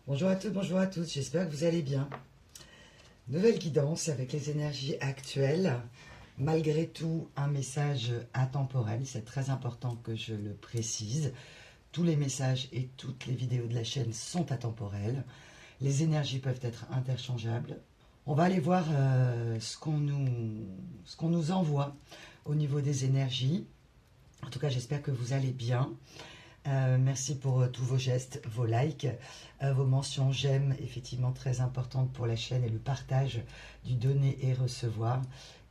Bonjour à toutes, bonjour à tous, j'espère que vous allez bien. Nouvelle guidance avec les énergies actuelles. Malgré tout, un message intemporel, c'est très important que je le précise. Tous les messages et toutes les vidéos de la chaîne sont atemporelles. Les énergies peuvent être interchangeables. On va aller voir ce qu'on nous envoie au niveau des énergies. En tout cas, j'espère que vous allez bien. Merci pour tous vos gestes, vos likes, vos mentions j'aime, effectivement très importantes pour la chaîne, et le partage du donner et recevoir,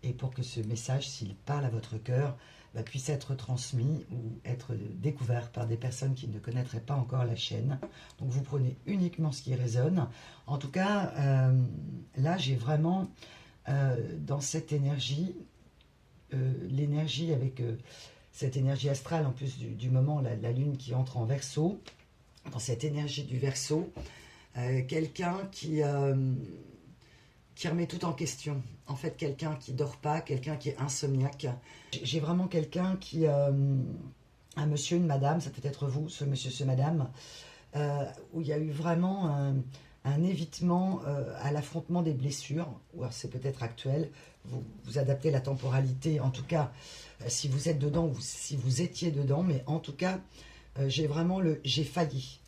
et pour que ce message, s'il parle à votre cœur, puisse être transmis ou être découvert par des personnes qui ne connaîtraient pas encore la chaîne. Donc vous prenez uniquement ce qui résonne. En tout cas, là j'ai vraiment dans cette énergie, l'énergie avec... cette énergie astrale, en plus du moment, la lune qui entre en Verseau, dans cette énergie du Verseau, quelqu'un qui remet tout en question. En fait, quelqu'un qui ne dort pas, quelqu'un qui est insomniaque. J'ai vraiment quelqu'un qui, un monsieur, une madame, ça peut être vous, ce monsieur, ce madame, où il y a eu vraiment un évitement à l'affrontement des blessures, ou c'est peut-être actuel, vous adaptez la temporalité, en tout cas, si vous êtes dedans ou si vous étiez dedans, mais en tout cas, j'ai vraiment le « j'ai failli ».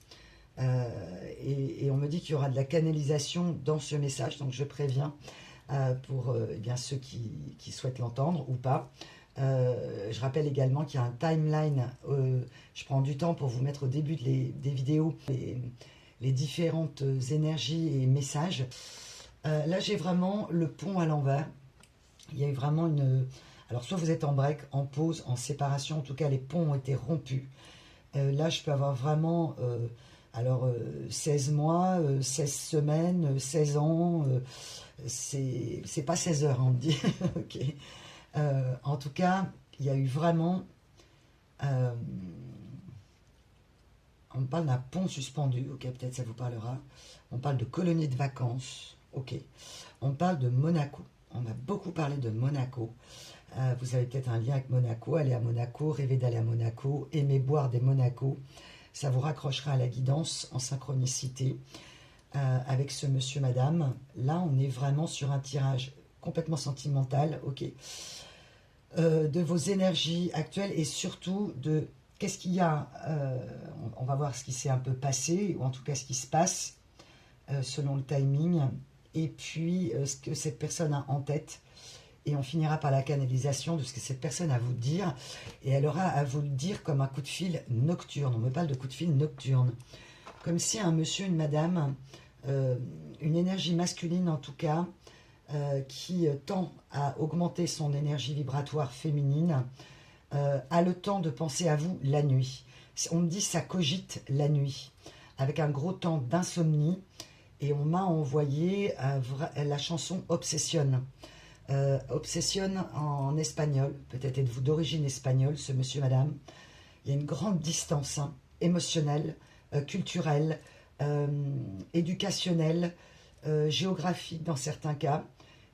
Et on me dit qu'il y aura de la canalisation dans ce message, donc je préviens pour eh bien, ceux qui souhaitent l'entendre ou pas. Je rappelle également qu'il y a un timeline, je prends du temps pour vous mettre au début des vidéos les différentes énergies et messages. Là j'ai vraiment le pont à l'envers. Il y a eu vraiment une... Alors soit vous êtes en break, en pause, en séparation, en tout cas les ponts ont été rompus. Là je peux avoir vraiment 16 mois, 16 semaines, 16 ans, c'est pas 16 heures on me dit. Ok. En tout cas, il y a eu vraiment... on parle d'un pont suspendu, ok, peut-être ça vous parlera. On parle de colonie de vacances, ok. On parle de Monaco. On a beaucoup parlé de Monaco. Vous avez peut-être un lien avec Monaco. Allez à Monaco, rêvez d'aller à Monaco, aimez boire des Monaco. Ça vous raccrochera à la guidance en synchronicité avec ce monsieur, madame. Là, on est vraiment sur un tirage complètement sentimental, ok. De vos énergies actuelles et surtout de qu'est-ce qu'il y a. On va voir ce qui s'est un peu passé, ou en tout cas ce qui se passe selon le timing. Et puis ce que cette personne a en tête, et on finira par la canalisation de ce que cette personne a à vous dire, et elle aura à vous le dire comme un coup de fil nocturne. On me parle de coup de fil nocturne, comme si un monsieur, une madame, une énergie masculine en tout cas, qui tend à augmenter son énergie vibratoire féminine, a le temps de penser à vous la nuit. On me dit ça cogite la nuit, avec un gros temps d'insomnie. Et on m'a envoyé la chanson Obsession. Obsession en espagnol. Peut-être êtes-vous d'origine espagnole, ce monsieur, madame. Il y a une grande distance émotionnelle, culturelle, éducationnelle, géographique dans certains cas.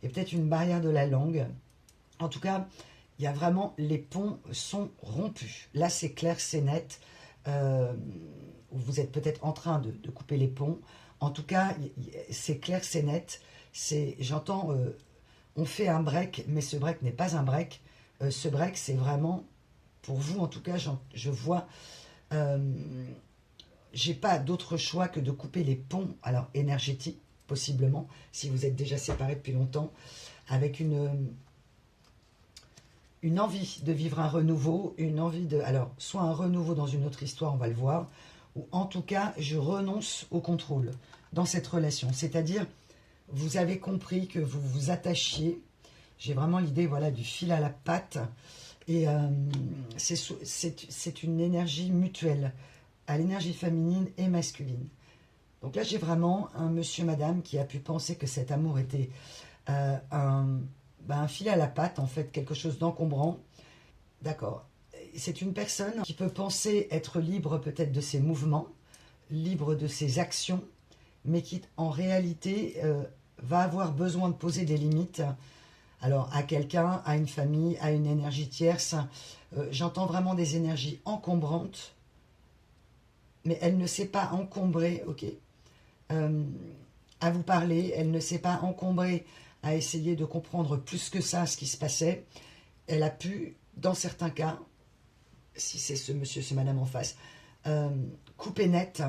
Et peut-être une barrière de la langue. En tout cas, il y a vraiment... Les ponts sont rompus. Là, c'est clair, c'est net. Vous êtes peut-être en train de couper les ponts. En tout cas, c'est clair, c'est net. J'entends, on fait un break, mais ce break n'est pas un break. Ce break, c'est vraiment, pour vous en tout cas, je vois, j'ai pas d'autre choix que de couper les ponts, alors énergétiques, possiblement, si vous êtes déjà séparés depuis longtemps, avec une envie de vivre un renouveau, une envie de... Alors, soit un renouveau dans une autre histoire, on va le voir, ou en tout cas, je renonce au contrôle dans cette relation. C'est-à-dire, vous avez compris que vous vous attachiez. J'ai vraiment l'idée, voilà, du fil à la patte. Et c'est une énergie mutuelle, à l'énergie féminine et masculine. Donc là, j'ai vraiment un monsieur, madame, qui a pu penser que cet amour était un fil à la patte, en fait, quelque chose d'encombrant. D'accord. C'est une personne qui peut penser être libre peut-être de ses mouvements, libre de ses actions, mais qui en réalité va avoir besoin de poser des limites, alors à quelqu'un, à une famille, à une énergie tierce. J'entends vraiment des énergies encombrantes, mais elle ne s'est pas encombrée, ok. euh, à vous parler, elle ne s'est pas encombrée à essayer de comprendre plus que ça ce qui se passait. Elle a pu, dans certains cas, si c'est ce monsieur, ce madame en face, couper net,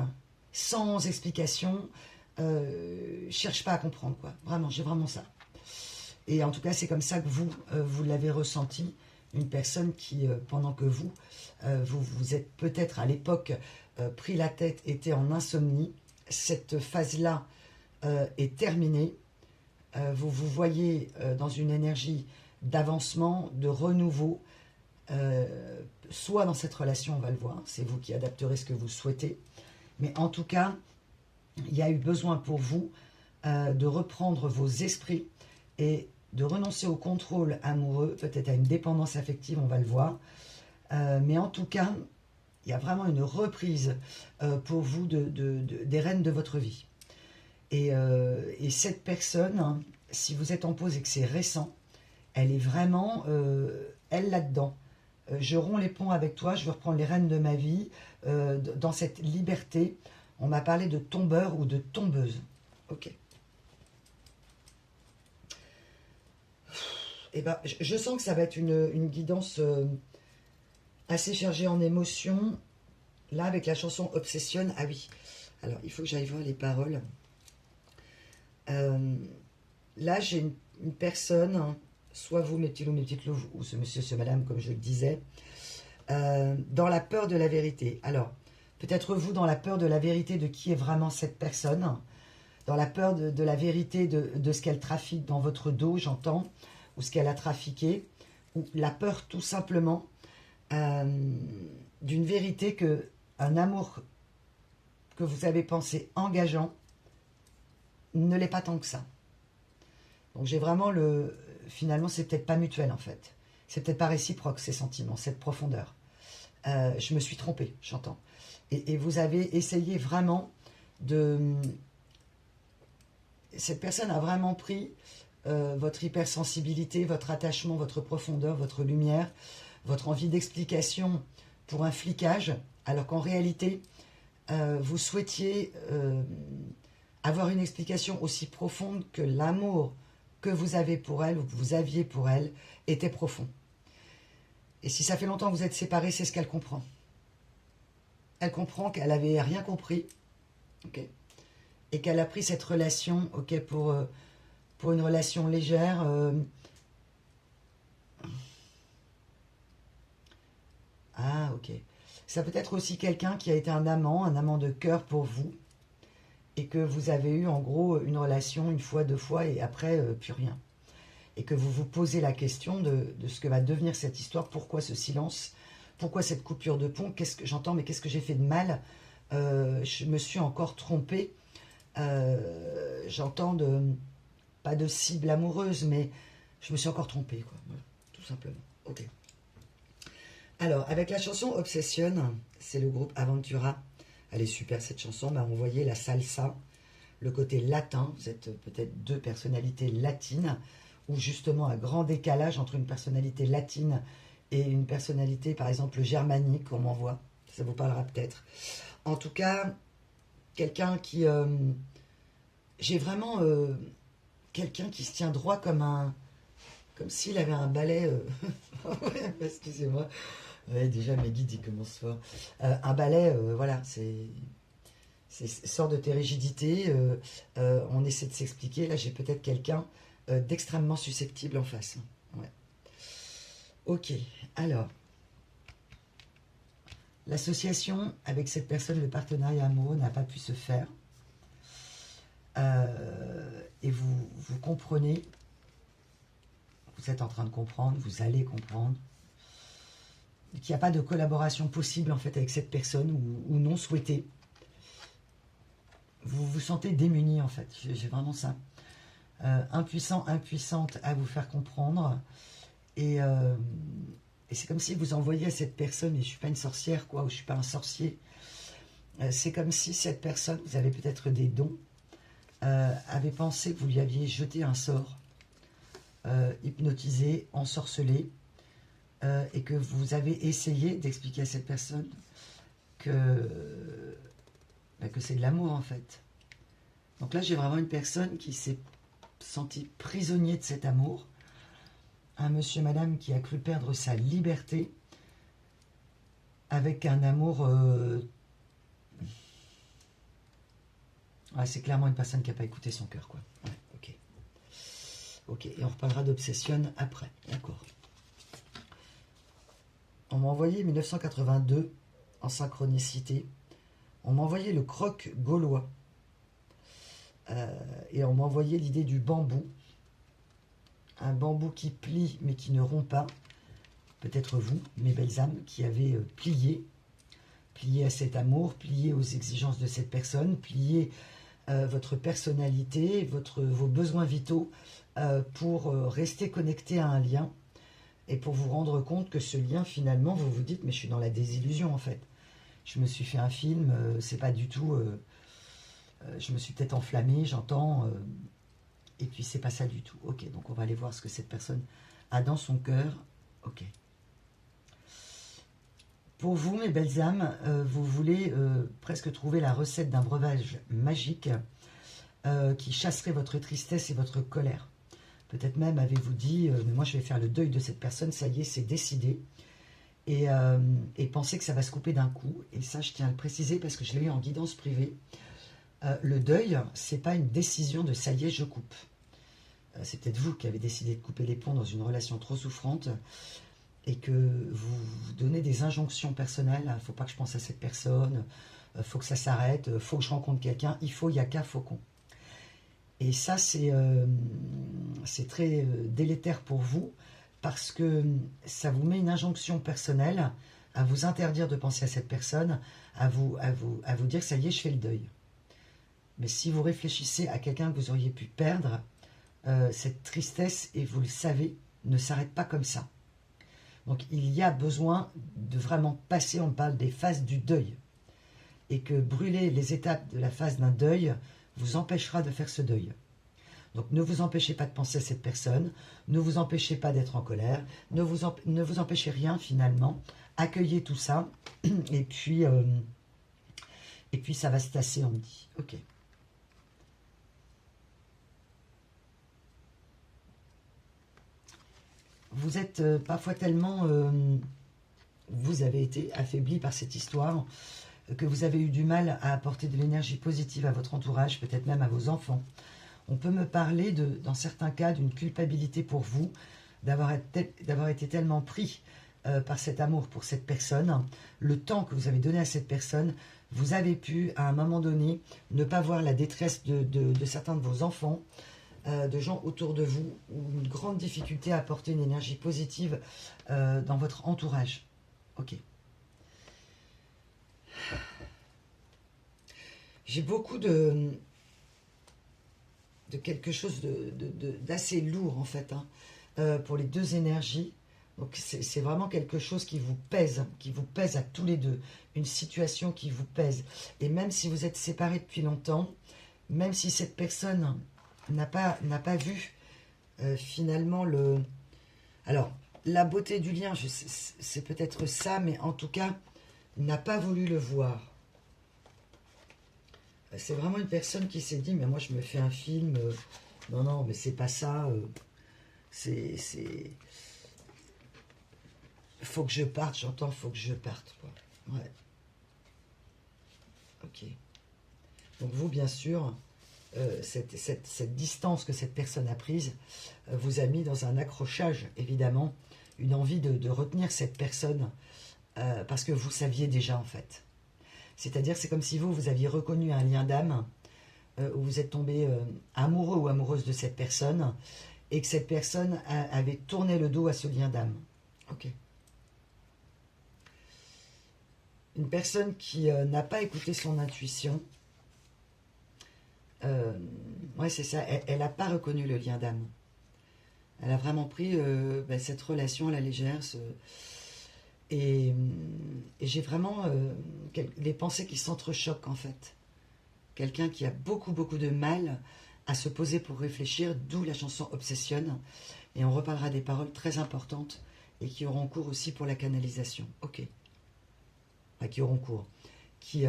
sans explication, cherche pas à comprendre, quoi. Vraiment, j'ai vraiment ça. Et en tout cas, c'est comme ça que vous, vous l'avez ressenti, une personne qui, pendant que vous, vous êtes peut-être à l'époque pris la tête, était en insomnie, cette phase-là est terminée. Vous vous voyez dans une énergie d'avancement, de renouveau, soit dans cette relation, on va le voir, c'est vous qui adapterez ce que vous souhaitez, mais en tout cas, il y a eu besoin pour vous de reprendre vos esprits et de renoncer au contrôle amoureux, peut-être à une dépendance affective, on va le voir, mais en tout cas, il y a vraiment une reprise pour vous des rênes de votre vie. Et cette personne, hein, si vous êtes en pause et que c'est récent, elle est vraiment, elle là-dedans. Je romps les ponts avec toi, je veux reprendre les rênes de ma vie, dans cette liberté. On m'a parlé de tombeur ou de tombeuse. Ok. Et ben, je sens que ça va être une guidance assez chargée en émotions. Là, avec la chanson Obsession, ah oui. Alors, il faut que j'aille voir les paroles. Là, j'ai une personne, hein, soit vous, mes petits loups, mes petites loups, ou ce monsieur, ce madame, comme je le disais, dans la peur de la vérité. Alors, peut-être vous dans la peur de la vérité de qui est vraiment cette personne, dans la peur de la vérité de ce qu'elle trafique dans votre dos, j'entends, ou ce qu'elle a trafiqué, ou la peur tout simplement d'une vérité que un amour que vous avez pensé engageant ne l'est pas tant que ça. Donc j'ai vraiment finalement, c'est peut-être pas mutuel en fait. C'est peut-être pas réciproque ces sentiments, cette profondeur. Je me suis trompée, j'entends. Et vous avez essayé vraiment de... Cette personne a vraiment pris votre hypersensibilité, votre attachement, votre profondeur, votre lumière, votre envie d'explication pour un flicage, alors qu'en réalité, vous souhaitiez avoir une explication aussi profonde que l'amour que vous avez pour elle, ou que vous aviez pour elle, était profond. Et si ça fait longtemps que vous êtes séparés, c'est ce qu'elle comprend. Elle comprend qu'elle n'avait rien compris, okay, et qu'elle a pris cette relation, okay, pour une relation légère. Ah, ok. Ça peut être aussi quelqu'un qui a été un amant de cœur pour vous, et que vous avez eu en gros une relation une fois, deux fois, et après, plus rien. Et que vous vous posez la question de ce que va devenir cette histoire, pourquoi ce silence, pourquoi cette coupure de pont, qu'est-ce que j'entends, mais qu'est-ce que j'ai fait de mal, je me suis encore trompée, j'entends pas de cible amoureuse, mais je me suis encore trompée, quoi, voilà, tout simplement. Ok. Alors, avec la chanson Obsession, c'est le groupe Aventura. Elle est super cette chanson, m'a envoyé la salsa, le côté latin, vous êtes peut-être deux personnalités latines, ou justement un grand décalage entre une personnalité latine et une personnalité, par exemple, germanique, on m'envoie. Ça vous parlera peut-être. En tout cas, quelqu'un qui... j'ai vraiment quelqu'un qui se tient droit comme s'il avait un balai... excusez-moi. Ouais, déjà, mes guides, ils commencent fort. Un balai, voilà, c'est sort de tes rigidités. On essaie de s'expliquer. Là, j'ai peut-être quelqu'un d'extrêmement susceptible en face. Ouais. Ok, alors, l'association avec cette personne, le partenariat amoureux n'a pas pu se faire. Et vous comprenez, vous êtes en train de comprendre, vous allez comprendre, qu'il n'y a pas de collaboration possible en fait avec cette personne, ou non souhaitée. Vous vous sentez démuni en fait, j'ai vraiment ça. Impuissant, impuissante à vous faire comprendre. Et c'est comme si vous envoyiez à cette personne, et je ne suis pas une sorcière, quoi, ou je ne suis pas un sorcier. C'est comme si cette personne, vous avez peut-être des dons, avait pensé que vous lui aviez jeté un sort, hypnotisé, ensorcelé, et que vous avez essayé d'expliquer à cette personne que c'est de l'amour en fait. Donc là, j'ai vraiment une personne qui s'est senti prisonnier de cet amour. Un monsieur, madame qui a cru perdre sa liberté avec un amour... Ouais, c'est clairement une personne qui n'a pas écouté son cœur, quoi. Ouais, ok. Ok, et on reparlera d'obsession après, d'accord. On m'a envoyé 1982 en synchronicité. On m'a envoyé le croc gaulois. Et on m'a envoyé l'idée du bambou. Un bambou qui plie mais qui ne rompt pas. Peut-être vous, mes belles âmes, qui avez plié à cet amour, plié aux exigences de cette personne, plié votre personnalité, vos besoins vitaux pour rester connecté à un lien et pour vous rendre compte que ce lien, finalement, vous vous dites, mais je suis dans la désillusion en fait. Je me suis fait un film, c'est pas du tout... je me suis peut-être enflammé, j'entends, et puis c'est pas ça du tout. Ok, donc on va aller voir ce que cette personne a dans son cœur. Ok. Pour vous, mes belles âmes, vous voulez presque trouver la recette d'un breuvage magique qui chasserait votre tristesse et votre colère. Peut-être même avez-vous dit, mais moi je vais faire le deuil de cette personne, ça y est, c'est décidé. Et pensez que ça va se couper d'un coup. Et ça, je tiens à le préciser parce que je l'ai eu en guidance privée. Le deuil, c'est pas une décision de ça y est, je coupe. C'est peut-être vous qui avez décidé de couper les ponts dans une relation trop souffrante et que vous vous donnez des injonctions personnelles. Il ne faut pas que je pense à cette personne, il faut que ça s'arrête, il faut que je rencontre quelqu'un, il faut, il y a qu'à, faut qu'on. Et ça, c'est très délétère pour vous parce que ça vous met une injonction personnelle à vous interdire de penser à cette personne, à vous dire ça y est, je fais le deuil. Mais si vous réfléchissez à quelqu'un que vous auriez pu perdre, cette tristesse, et vous le savez, ne s'arrête pas comme ça. Donc il y a besoin de vraiment passer, on parle des phases du deuil. Et que brûler les étapes de la phase d'un deuil vous empêchera de faire ce deuil. Donc ne vous empêchez pas de penser à cette personne, ne vous empêchez pas d'être en colère, ne vous empêchez rien finalement. Accueillez tout ça, et puis ça va se tasser, on me dit. Ok. Vous êtes parfois tellement... vous avez été affaibli par cette histoire, que vous avez eu du mal à apporter de l'énergie positive à votre entourage, peut-être même à vos enfants. On peut me parler, dans certains cas, d'une culpabilité pour vous, d'avoir été tellement pris par cet amour pour cette personne. Le temps que vous avez donné à cette personne, vous avez pu, à un moment donné, ne pas voir la détresse de certains de vos enfants, de gens autour de vous, ou une grande difficulté à apporter une énergie positive dans votre entourage. Ok. J'ai beaucoup de quelque chose d'assez lourd en fait, hein, pour les deux énergies. Donc c'est vraiment quelque chose qui vous pèse à tous les deux, une situation qui vous pèse. Et même si vous êtes séparés depuis longtemps, même si cette personne n'a pas vu finalement le... Alors, la beauté du lien, c'est peut-être ça, mais en tout cas, n'a pas voulu le voir. C'est vraiment une personne qui s'est dit, mais moi je me fais un film, non, non, mais c'est pas ça, faut que je parte, j'entends, faut que je parte, quoi. Ouais. Ok. Donc vous, bien sûr, cette distance que cette personne a prise vous a mis dans un accrochage, évidemment, une envie de retenir cette personne, parce que vous saviez déjà, en fait. C'est-à-dire, c'est comme si vous aviez reconnu un lien d'âme, où vous êtes tombé amoureux ou amoureuse de cette personne, et que cette personne avait tourné le dos à ce lien d'âme. Ok. Une personne qui n'a pas écouté son intuition, ouais, c'est ça, elle n'a pas reconnu le lien d'âme. Elle a vraiment pris cette relation à la légère, et j'ai vraiment les pensées qui s'entrechoquent en fait. Quelqu'un qui a beaucoup de mal à se poser pour réfléchir, d'où la chanson Obsession. Et on reparlera des paroles très importantes et qui auront cours aussi pour la canalisation. Ok. Enfin, qui auront cours. Qui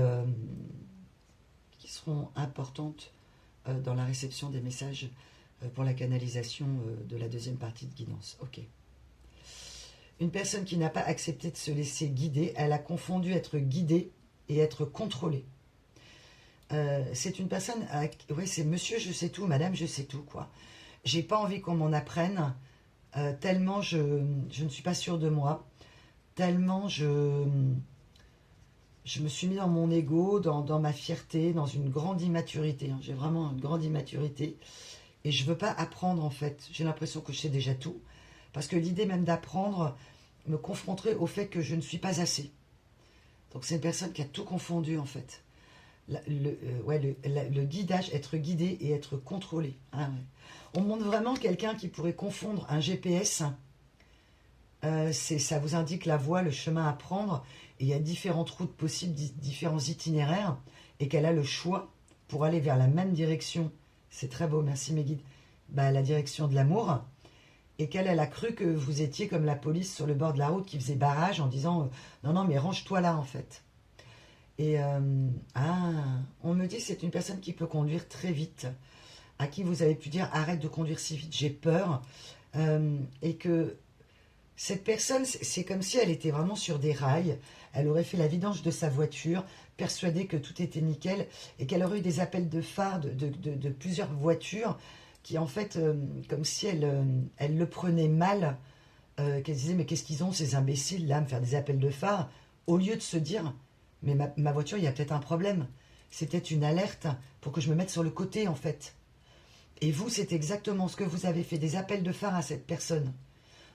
seront importantes dans la réception des messages pour la canalisation de la deuxième partie de guidance. Ok. Une personne qui n'a pas accepté de se laisser guider, elle a confondu être guidée et être contrôlée. C'est une personne, ouais, c'est monsieur je sais tout, madame je sais tout, quoi. J'ai pas envie qu'on m'en apprenne, tellement je ne suis pas sûre de moi, tellement je me suis mis dans mon ego, dans ma fierté, dans une grande immaturité. J'ai vraiment une grande immaturité. Et je ne veux pas apprendre, en fait. J'ai l'impression que je sais déjà tout. Parce que l'idée même d'apprendre me confronterait au fait que je ne suis pas assez. Donc c'est une personne qui a tout confondu, en fait. Le guidage, être guidé et être contrôlé. Ah, ouais. On montre vraiment quelqu'un qui pourrait confondre un GPS. Ça vous indique la voie, le chemin à prendre. Et il y a différentes routes possibles, différents itinéraires. Et qu'elle a le choix pour aller vers la même direction. C'est très beau, merci mes guides. La direction de l'amour. Et qu'elle a cru que vous étiez comme la police sur le bord de la route qui faisait barrage en disant non, non, mais range-toi là en fait. Et on me dit que c'est une personne qui peut conduire très vite, à qui vous avez pu dire arrête de conduire si vite, j'ai peur. Et que cette personne, c'est comme si elle était vraiment sur des rails, elle aurait fait la vidange de sa voiture, persuadée que tout était nickel, et qu'elle aurait eu des appels de phare de plusieurs voitures, qui en fait, comme si elle le prenait mal, qu'elle disait mais qu'est-ce qu'ils ont ces imbéciles là, à me faire des appels de phare, au lieu de se dire mais ma voiture, il y a peut-être un problème, c'est peut-être une alerte pour que je me mette sur le côté en fait. Et vous, c'est exactement ce que vous avez fait, des appels de phare à cette personne,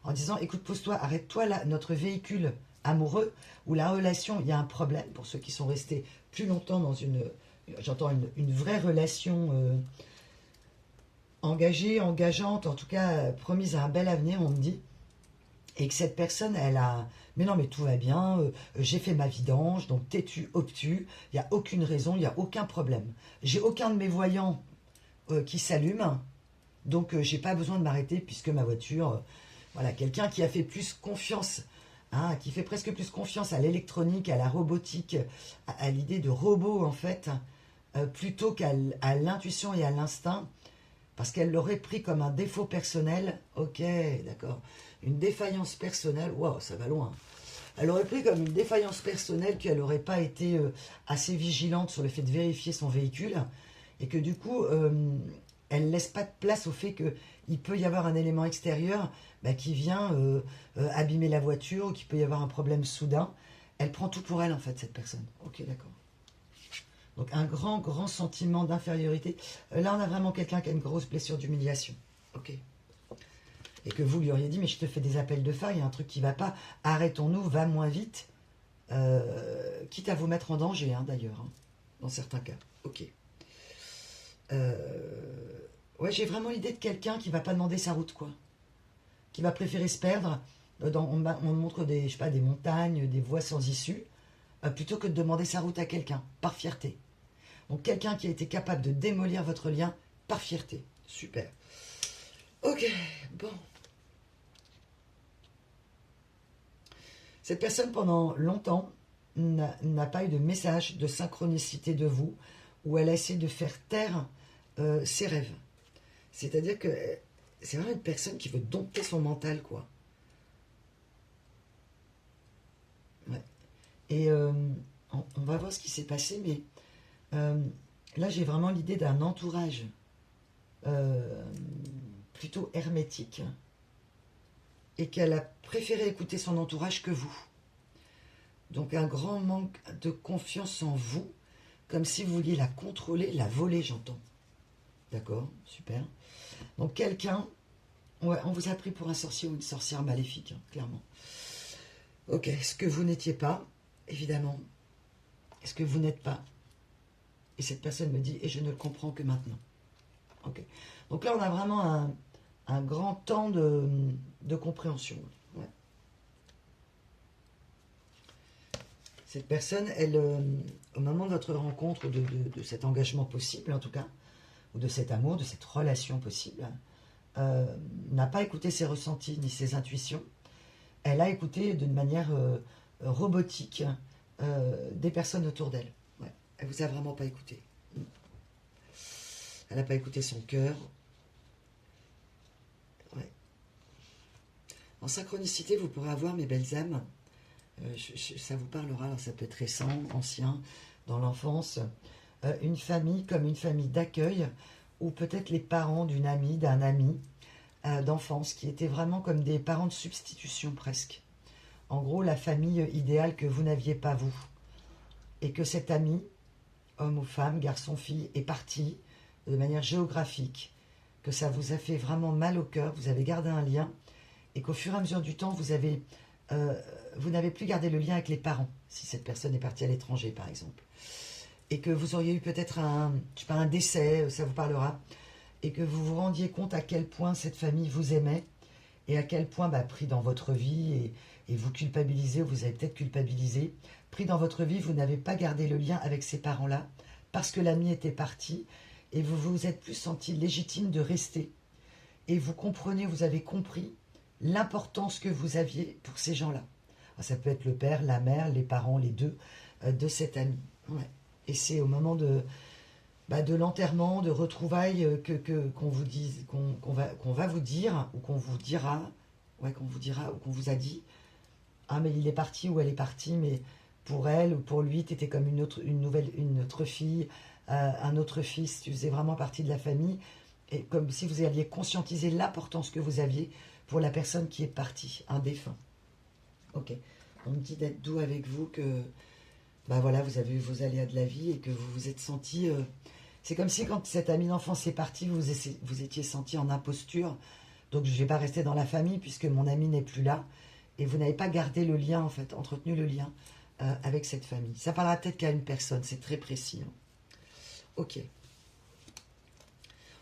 en disant écoute, pose-toi, arrête-toi là, notre véhicule amoureux, où la relation, il y a un problème, pour ceux qui sont restés plus longtemps dans une vraie relation engagée, engageante, en tout cas promise à un bel avenir, on me dit, et que cette personne, elle a mais non, mais tout va bien, j'ai fait ma vidange, donc têtu, obtus, il n'y a aucune raison, il n'y a aucun problème. J'ai aucun de mes voyants qui s'allument, donc j'ai pas besoin de m'arrêter puisque ma voiture, voilà, quelqu'un qui a fait plus confiance, qui fait presque plus confiance à l'électronique, à la robotique, à l'idée de robot en fait, plutôt qu'à l'intuition et à l'instinct, parce qu'elle l'aurait pris comme un défaut personnel. Ok, d'accord. Une défaillance personnelle, waouh, ça va loin. Elle aurait pris comme une défaillance personnelle qu'elle n'aurait pas été assez vigilante sur le fait de vérifier son véhicule, et que du coup, elle ne laisse pas de place au fait qu'il peut y avoir un élément extérieur qui vient abîmer la voiture, ou qu'il peut y avoir un problème soudain. Elle prend tout pour elle, en fait, cette personne. Ok, d'accord. Donc un grand, grand sentiment d'infériorité. Là, on a vraiment quelqu'un qui a une grosse blessure d'humiliation. Ok. Et que vous lui auriez dit, mais je te fais des appels de phare, il y a un truc qui ne va pas, arrêtons-nous, va moins vite. Quitte à vous mettre en danger, d'ailleurs, dans certains cas. Ok. Ouais, j'ai vraiment l'idée de quelqu'un qui ne va pas demander sa route, quoi. Qui va préférer se perdre. On montre des montagnes, des voies sans issue, plutôt que de demander sa route à quelqu'un, par fierté. Donc quelqu'un qui a été capable de démolir votre lien par fierté. Super. Ok, bon. Cette personne, pendant longtemps, n'a pas eu de message de synchronicité de vous, où elle a essayé de faire taire ses rêves. C'est-à-dire que c'est vraiment une personne qui veut dompter son mental, quoi. Ouais. Et on va voir ce qui s'est passé, mais là, j'ai vraiment l'idée d'un entourage plutôt hermétique, et qu'elle a préféré écouter son entourage que vous. Donc un grand manque de confiance en vous, comme si vous vouliez la contrôler, la voler, j'entends. D'accord, super. Donc quelqu'un, ouais, on vous a pris pour un sorcier ou une sorcière maléfique, clairement. Ok, ce que vous n'étiez pas, évidemment, est-ce que vous n'êtes pas. Et cette personne me dit, et je ne le comprends que maintenant. Ok. Donc là, on a vraiment un grand temps de compréhension. Ouais. Cette personne, elle, au moment de votre rencontre, de cet engagement possible, en tout cas, ou de cet amour, de cette relation possible, n'a pas écouté ses ressentis ni ses intuitions. Elle a écouté d'une manière robotique des personnes autour d'elle. Ouais. Elle ne vous a vraiment pas écouté. Elle n'a pas écouté son cœur. Ouais. En synchronicité, vous pourrez avoir, mes belles âmes, ça vous parlera, alors ça peut être récent, ancien, dans l'enfance, une famille comme une famille d'accueil, ou peut-être les parents d'une amie, d'un ami d'enfance, qui étaient vraiment comme des parents de substitution presque. En gros, la famille idéale que vous n'aviez pas vous. Et que cet ami, homme ou femme, garçon, fille, est parti de manière géographique, que ça vous a fait vraiment mal au cœur, vous avez gardé un lien, et qu'au fur et à mesure du temps, vous n'avez plus gardé le lien avec les parents, si cette personne est partie à l'étranger, par exemple. Et que vous auriez eu peut-être je sais pas, un décès, ça vous parlera, et que vous vous rendiez compte à quel point cette famille vous aimait, et à quel point, pris dans votre vie, et vous culpabilisez, ou vous avez peut-être culpabilisé, pris dans votre vie, vous n'avez pas gardé le lien avec ces parents-là, parce que l'ami était parti, et vous vous êtes plus senti légitime de rester. Et vous comprenez, vous avez compris l'importance que vous aviez pour ces gens-là. Ça peut être le père, la mère, les parents, les deux, de cet ami. Ouais. Et c'est au moment de l'enterrement, de retrouvailles, qu'on vous dise, qu'on va vous dire, ou qu'on vous dira, ou qu'on vous a dit, ah mais il est parti ou elle est partie, mais pour elle ou pour lui, tu étais comme une autre fille, un autre fils, tu faisais vraiment partie de la famille, et comme si vous alliez conscientiser l'importance que vous aviez pour la personne qui est partie, un défunt. Ok, on me dit d'être doux avec vous, que voilà, vous avez eu vos aléas de la vie et que vous vous êtes senti... c'est comme si quand cet ami d'enfance est parti, vous étiez senti en imposture. Donc je ne vais pas rester dans la famille puisque mon ami n'est plus là. Et vous n'avez pas gardé le lien, en fait, entretenu le lien avec cette famille. Ça parlera peut-être qu'à une personne, c'est très précis. Hein. Ok.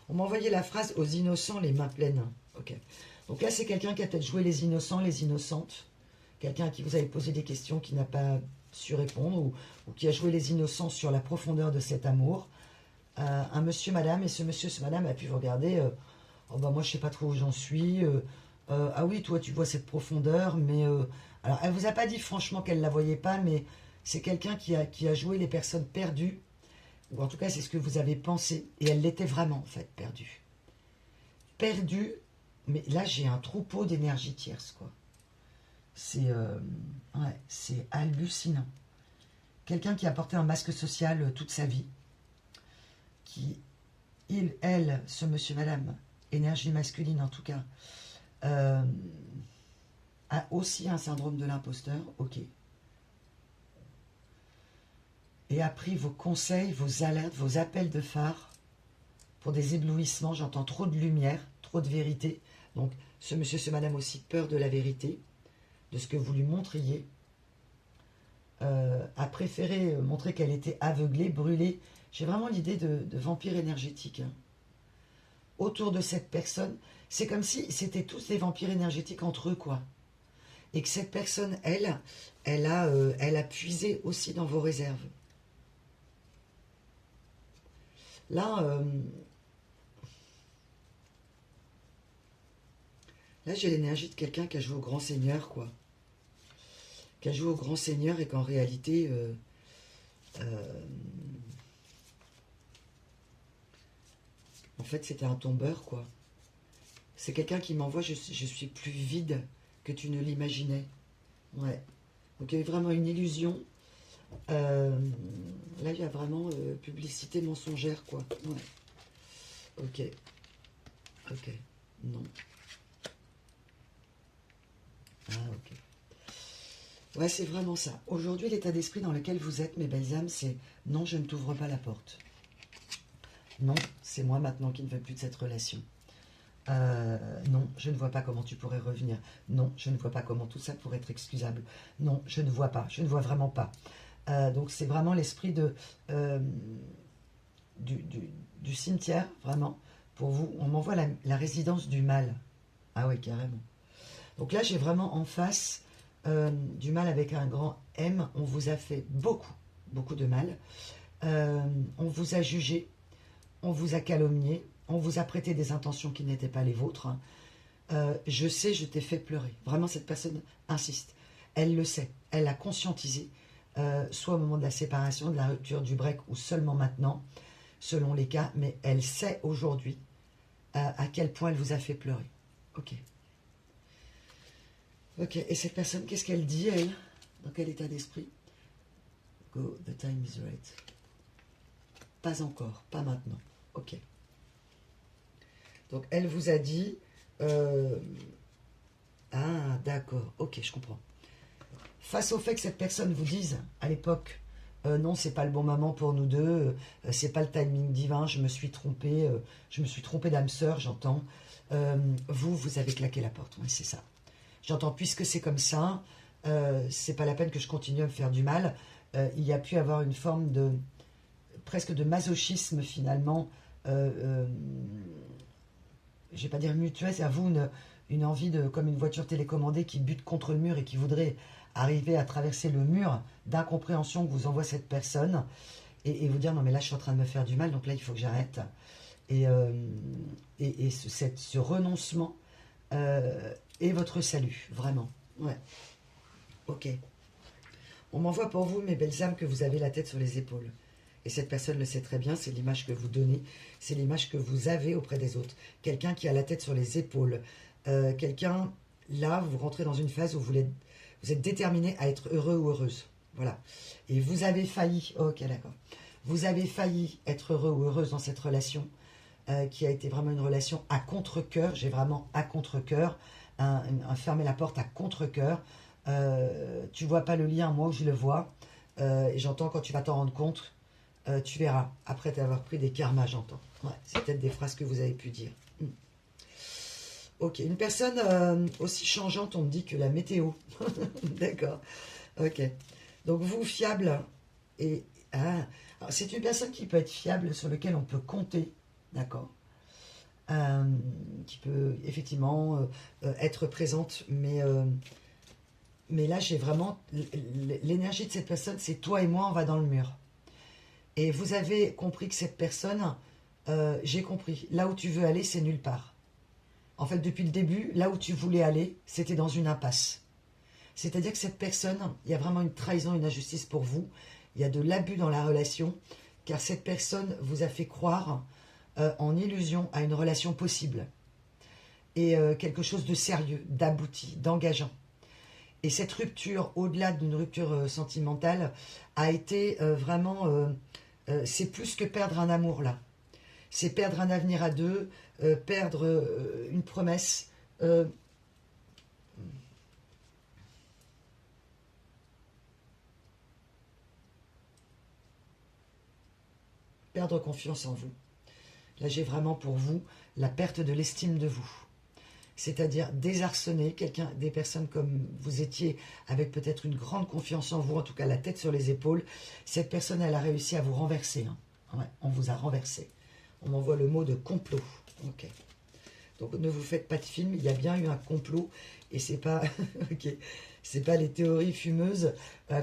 On m'a envoyé la phrase « aux innocents, les mains pleines ». Ok. Donc là, c'est quelqu'un qui a peut-être joué les innocents, les innocentes. Quelqu'un à qui vous avez posé des questions qui n'a pas su répondre, ou qui a joué les innocents sur la profondeur de cet amour. Un monsieur, madame, et ce monsieur, ce madame a pu vous regarder, moi je sais pas trop où j'en suis, ah oui, toi tu vois cette profondeur, mais... alors elle vous a pas dit franchement qu'elle la voyait pas, mais c'est quelqu'un qui a joué les personnes perdues, ou en tout cas c'est ce que vous avez pensé, et elle l'était vraiment en fait, perdue. Perdue, mais là j'ai un troupeau d'énergie tierce, quoi. C'est hallucinant. Quelqu'un qui a porté un masque social toute sa vie, qui, elle, ce monsieur, madame, énergie masculine en tout cas, a aussi un syndrome de l'imposteur, ok. Et a pris vos conseils, vos alertes, vos appels de phare pour des éblouissements. J'entends trop de lumière, trop de vérité. Donc ce monsieur, ce madame aussi peur de la vérité, de ce que vous lui montriez, a préféré montrer qu'elle était aveuglée, brûlée. J'ai vraiment l'idée de vampire énergétique. Hein. Autour de cette personne, c'est comme si c'était tous des vampires énergétiques entre eux, quoi. Et que cette personne, elle a puisé aussi dans vos réserves. Là, j'ai l'énergie de quelqu'un qui a joué au grand seigneur, quoi. Qui a joué au grand seigneur et qu'en réalité... en fait, c'était un tombeur, quoi. C'est quelqu'un qui m'envoie, je suis plus vide que tu ne l'imaginais. Ouais. Donc, il y a eu vraiment une illusion. Là, il y a vraiment publicité mensongère, quoi. Ouais. Ok. Ok. Non. Ah, ok. Ouais, c'est vraiment ça. Aujourd'hui, l'état d'esprit dans lequel vous êtes, mes belles âmes, c'est « Non, je ne t'ouvre pas la porte. Non, c'est moi maintenant qui ne veux plus de cette relation. Non, je ne vois pas comment tu pourrais revenir. Non, je ne vois pas comment tout ça pourrait être excusable. Non, je ne vois pas. Je ne vois vraiment pas. » Donc, c'est vraiment l'esprit du cimetière, vraiment. Pour vous, on m'envoie la résidence du mal. Ah oui, carrément. Donc là, j'ai vraiment en face... du mal avec un grand M. On vous a fait beaucoup, beaucoup de mal. On vous a jugé, on vous a calomnié, on vous a prêté des intentions qui n'étaient pas les vôtres. Je sais, je t'ai fait pleurer. Vraiment, cette personne insiste. Elle le sait, elle l'a conscientisé, soit au moment de la séparation, de la rupture, du break, ou seulement maintenant. selon les cas, mais elle sait aujourd'hui à quel point elle vous a fait pleurer. Ok. Ok, et cette personne, qu'est-ce qu'elle dit, elle? Dans quel état d'esprit? Go, the time is right. Pas encore, pas maintenant. Ok. Donc, elle vous a dit... Ah, d'accord. Ok, je comprends. Face au fait que cette personne vous dise, à l'époque, non, c'est pas le bon moment pour nous deux, c'est pas le timing divin, je me suis trompée d'âme sœur, j'entends. Vous avez claqué la porte, oui, c'est ça. J'entends, puisque c'est comme ça, c'est pas la peine que je continue à me faire du mal. Il y a pu avoir une forme de presque de masochisme finalement, je vais pas dire mutuel, c'est à vous une envie de, comme une voiture télécommandée qui bute contre le mur et qui voudrait arriver à traverser le mur d'incompréhension que vous envoie cette personne et vous dire non mais là je suis en train de me faire du mal, donc là il faut que j'arrête. Et ce renoncement est votre salut, vraiment. Ouais. Ok. On m'envoie pour vous, mes belles âmes, que vous avez la tête sur les épaules. Et cette personne le sait très bien, c'est l'image que vous donnez, c'est l'image que vous avez auprès des autres. Quelqu'un qui a la tête sur les épaules. Quelqu'un, là, vous rentrez dans une phase où vous êtes déterminé à être heureux ou heureuse. Voilà. Et vous avez failli, ok, d'accord. Vous avez failli être heureux ou heureuse dans cette relation, qui a été vraiment une relation à contre-cœur. J'ai vraiment à contre-cœur, un fermer la porte à contre-cœur. Tu vois pas le lien, moi je le vois. Et j'entends quand tu vas t'en rendre compte, tu verras, après t'avoir pris des karmas, j'entends. Ouais, c'est peut-être des phrases que vous avez pu dire. Ok, une personne aussi changeante, on me dit que la météo. D'accord, ok. Donc vous, fiable, et c'est une personne qui peut être fiable, sur laquelle on peut compter, d'accord, qui peut effectivement être présente, mais là j'ai vraiment, l'énergie de cette personne, c'est toi et moi, on va dans le mur. Et vous avez compris que cette personne, j'ai compris, là où tu veux aller, c'est nulle part. En fait, depuis le début, là où tu voulais aller, c'était dans une impasse. C'est-à-dire que cette personne, il y a vraiment une trahison, une injustice pour vous. Il y a de l'abus dans la relation, car cette personne vous a fait croire en illusion à une relation possible. Et quelque chose de sérieux, d'abouti, d'engageant. Et cette rupture, au-delà d'une rupture sentimentale, a été vraiment... c'est plus que perdre un amour, là. C'est perdre un avenir à deux, perdre une promesse. Perdre confiance en vous. Là, j'ai vraiment pour vous la perte de l'estime de vous. C'est-à-dire désarçonner des personnes comme vous étiez, avec peut-être une grande confiance en vous, en tout cas la tête sur les épaules. Cette personne, elle a réussi à vous renverser. Hein. Ouais, on vous a renversé. On m'envoie le mot de complot. Ok. Donc ne vous faites pas de film, il y a bien eu un complot et c'est pas ok, c'est pas les théories fumeuses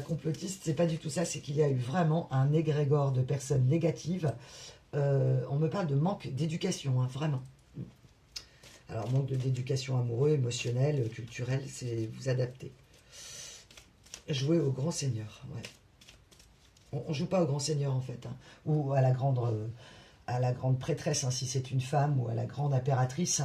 complotistes, c'est pas du tout ça, c'est qu'il y a eu vraiment un égrégore de personnes négatives. On me parle de manque d'éducation, hein, vraiment. Alors manque d'éducation amoureuse, émotionnelle, culturelle, c'est vous adapter. Jouer au grand seigneur, ouais. On joue pas au grand seigneur en fait, hein, ou à la grande prêtresse, hein, si c'est une femme, ou à la grande impératrice,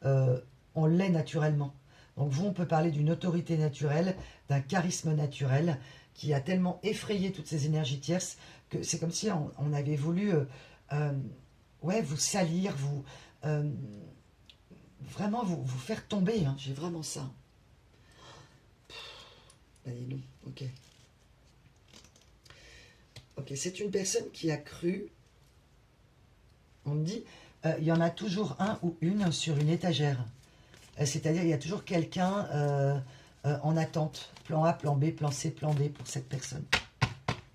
on l'est naturellement. Donc vous, on peut parler d'une autorité naturelle, d'un charisme naturel, qui a tellement effrayé toutes ces énergies tierces, que c'est comme si on avait voulu ouais, vous salir, vraiment vous faire tomber. Hein. J'ai vraiment ça. Allez, non, ok. Ok, c'est une personne qui a cru... On me dit, il y en a toujours un ou une sur une étagère. C'est-à-dire, il y a toujours quelqu'un en attente. Plan A, plan B, plan C, plan D pour cette personne.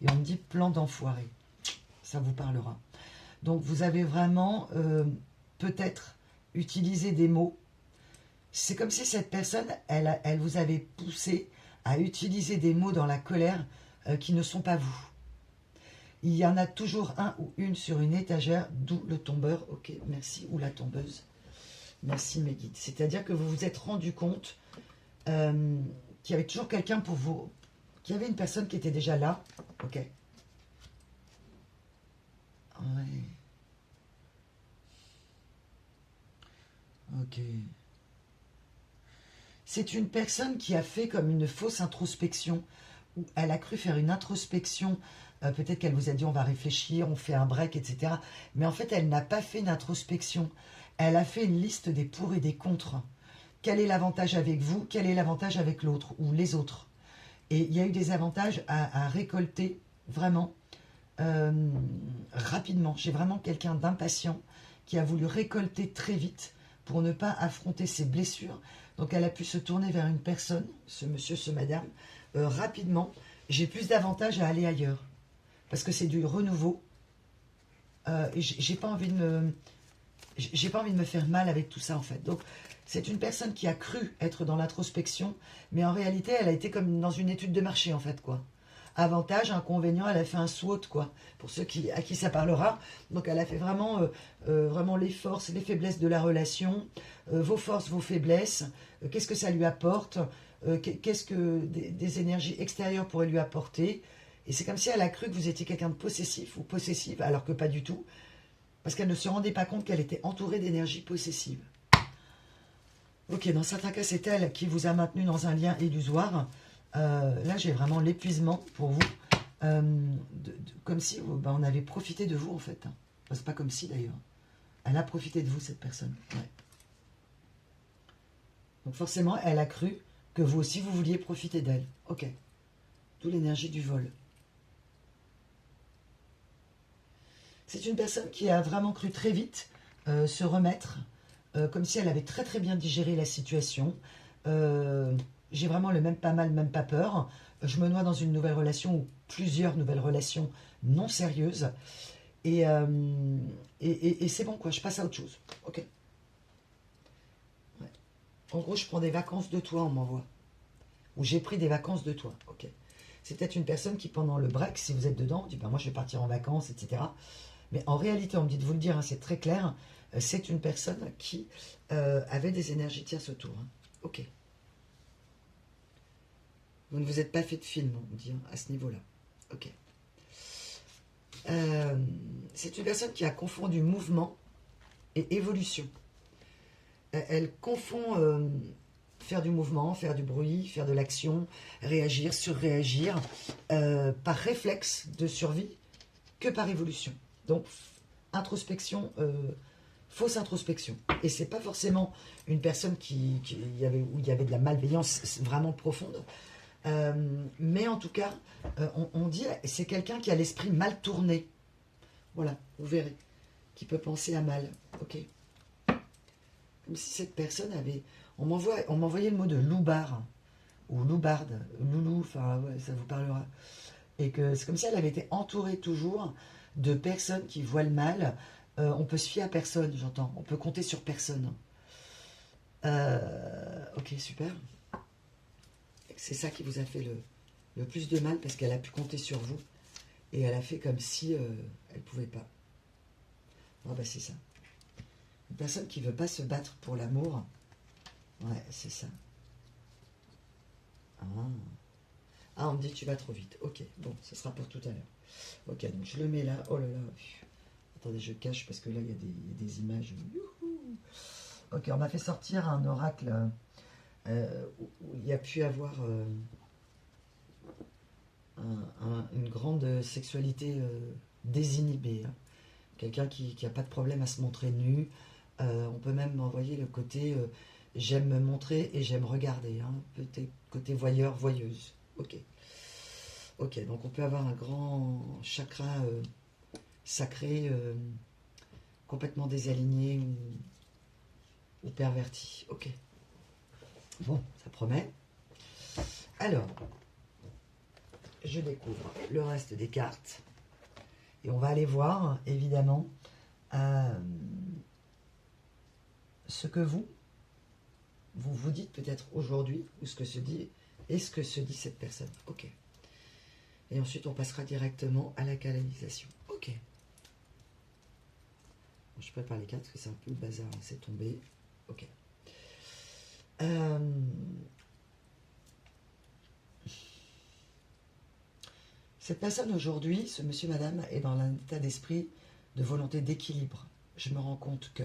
Et on me dit plan d'enfoiré. Ça vous parlera. Donc, vous avez vraiment peut-être utilisé des mots. C'est comme si cette personne, elle vous avait poussé à utiliser des mots dans la colère qui ne sont pas vous. Il y en a toujours un ou une sur une étagère, d'où le tombeur. Ok, merci. Ou la tombeuse. Merci mes guides. C'est-à-dire que vous vous êtes rendu compte qu'il y avait toujours quelqu'un pour vous, qu'il y avait une personne qui était déjà là. Ok. Ouais. Ok. C'est une personne qui a fait comme une fausse introspection, où elle a cru faire une introspection, peut-être qu'elle vous a dit on va réfléchir, on fait un break, etc. Mais en fait, elle n'a pas fait une introspection. Elle a fait une liste des pour et des contre. Quel est l'avantage avec vous? Quel est l'avantage avec l'autre ou les autres? Et il y a eu des avantages à récolter vraiment rapidement. J'ai vraiment quelqu'un d'impatient qui a voulu récolter très vite pour ne pas affronter ses blessures. Donc elle a pu se tourner vers une personne, ce monsieur, ce madame, rapidement. J'ai plus d'avantages à aller ailleurs. Parce que c'est du renouveau. Et j'ai pas envie de me... J'ai pas envie de me faire mal avec tout ça en fait. Donc c'est une personne qui a cru être dans l'introspection, mais en réalité elle a été comme dans une étude de marché en fait quoi. Avantage, inconvénient, elle a fait un SWOT quoi, pour ceux à qui ça parlera. Donc elle a fait vraiment, vraiment les forces, les faiblesses de la relation, vos forces, vos faiblesses, qu'est-ce que ça lui apporte, qu'est-ce que des énergies extérieures pourraient lui apporter. Et c'est comme si elle a cru que vous étiez quelqu'un de possessif ou possessive, alors que pas du tout. Parce qu'elle ne se rendait pas compte qu'elle était entourée d'énergie possessive. Ok, dans certains cas, c'est elle qui vous a maintenu dans un lien illusoire. Là, j'ai vraiment l'épuisement pour vous. Comme si on avait profité de vous, en fait. Enfin, c'est pas comme si, d'ailleurs. Elle a profité de vous, cette personne. Ouais. Donc forcément, elle a cru que vous aussi, vous vouliez profiter d'elle. Ok. D'où l'énergie du vol. C'est une personne qui a vraiment cru très vite se remettre, comme si elle avait très très bien digéré la situation. J'ai vraiment le même pas mal, même pas peur. Je me noie dans une nouvelle relation ou plusieurs nouvelles relations non sérieuses. Et c'est bon quoi, je passe à autre chose. Ok. Ouais. En gros, je prends des vacances de toi, on m'envoie. Ou j'ai pris des vacances de toi. Ok. C'est peut-être une personne qui, pendant le break, si vous êtes dedans, dit ben, moi je vais partir en vacances, etc. Mais en réalité, on me dit de vous le dire, hein, c'est très clair, c'est une personne qui avait des énergies tierces autour. Hein. Ok. Vous ne vous êtes pas fait de film, on me dit, hein, à ce niveau-là. Ok. C'est une personne qui a confondu mouvement et évolution. Elle confond faire du mouvement, faire du bruit, faire de l'action, réagir, surréagir, par réflexe de survie que par évolution. Donc, introspection, fausse introspection. Et c'est pas forcément une personne où il y avait de la malveillance vraiment profonde. Mais en tout cas, on dit c'est quelqu'un qui a l'esprit mal tourné. Voilà, vous verrez. Qui peut penser à mal. Ok. Comme si cette personne avait... On m'envoyait le mot de loupard. Ou loubarde. Loulou, enfin, ouais, ça vous parlera. Et que c'est comme si elle avait été entourée toujours de personnes qui voient le mal. On peut se fier à personne, j'entends. On peut compter sur personne. Ok, super. C'est ça qui vous a fait le plus de mal parce qu'elle a pu compter sur vous. Et elle a fait comme si elle ne pouvait pas. Ah bah c'est ça. Une personne qui ne veut pas se battre pour l'amour. Ouais, c'est ça. Ah. Ah, on me dit tu vas trop vite. Ok, bon, ce sera pour tout à l'heure. Ok, donc je le mets là. Oh là là. Attendez, je cache parce que là, il y a des images. Youhou. Ok, on m'a fait sortir un oracle où il y a pu avoir une grande sexualité désinhibée. Hein. Quelqu'un qui n'a pas de problème à se montrer nu. On peut même envoyer le côté j'aime me montrer et j'aime regarder. Hein. Peut-être côté voyeur, voyeuse. Ok. Ok, donc on peut avoir un grand chakra sacré complètement désaligné ou perverti. Ok. Bon, ça promet. Alors, je découvre le reste des cartes. Et on va aller voir, évidemment, ce que vous dites peut-être aujourd'hui, ou ce que se dit, et ce que se dit cette personne. Ok. Et ensuite, on passera directement à la canalisation. Ok. Je prépare les cartes, parce que c'est un peu le bazar, c'est tombé. Ok. Cette personne aujourd'hui, ce monsieur, madame, est dans un état d'esprit de volonté d'équilibre. Je me rends compte que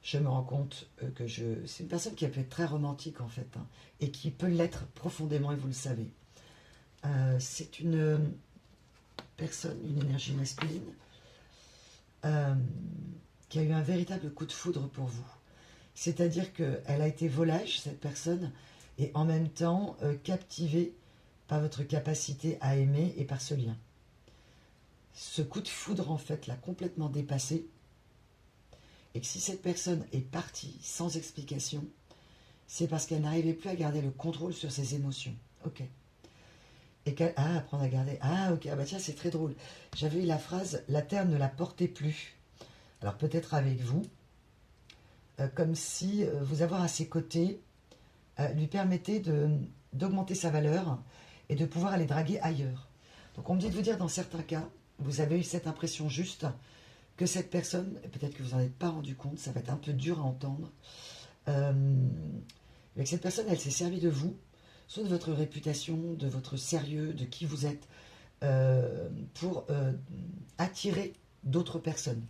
je me rends compte que c'est une personne qui peut être très romantique en fait, hein, et qui peut l'être profondément, et vous le savez. C'est une personne, une énergie masculine, qui a eu un véritable coup de foudre pour vous. C'est-à-dire qu'elle a été volage, cette personne, et en même temps captivée par votre capacité à aimer et par ce lien. Ce coup de foudre, en fait, l'a complètement dépassé. Et que si cette personne est partie sans explication, c'est parce qu'elle n'arrivait plus à garder le contrôle sur ses émotions. Ok. Et qu'elle... Ah, apprendre à garder... Ah, ok. Ah bah tiens, c'est très drôle. J'avais eu la phrase « La terre ne la portait plus ». Alors peut-être avec vous, comme si vous avoir à ses côtés lui permettait d'augmenter sa valeur et de pouvoir aller draguer ailleurs. Donc on me dit de vous dire, dans certains cas, vous avez eu cette impression juste que cette personne, peut-être que vous n'en êtes pas rendu compte, ça va être un peu dur à entendre, mais que cette personne, elle s'est servie de vous, soit de votre réputation, de votre sérieux, de qui vous êtes, pour attirer d'autres personnes.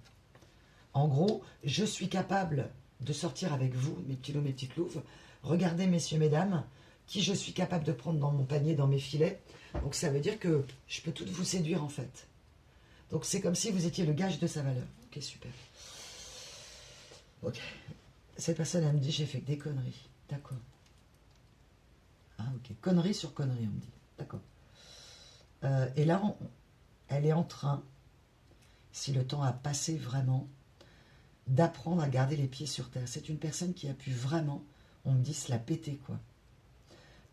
En gros, je suis capable de sortir avec vous, mes petits loups, mes petites louves. Regardez, messieurs, mesdames, qui je suis capable de prendre dans mon panier, dans mes filets. Donc ça veut dire que je peux toutes vous séduire en fait. Donc c'est comme si vous étiez le gage de sa valeur. Ok, super. Ok. Cette personne, elle me dit, j'ai fait que des conneries. D'accord. Ah, ok. Conneries sur conneries, on me dit. D'accord. Et là, elle est en train, si le temps a passé vraiment, d'apprendre à garder les pieds sur terre. C'est une personne qui a pu vraiment, on me dit, se la péter, quoi.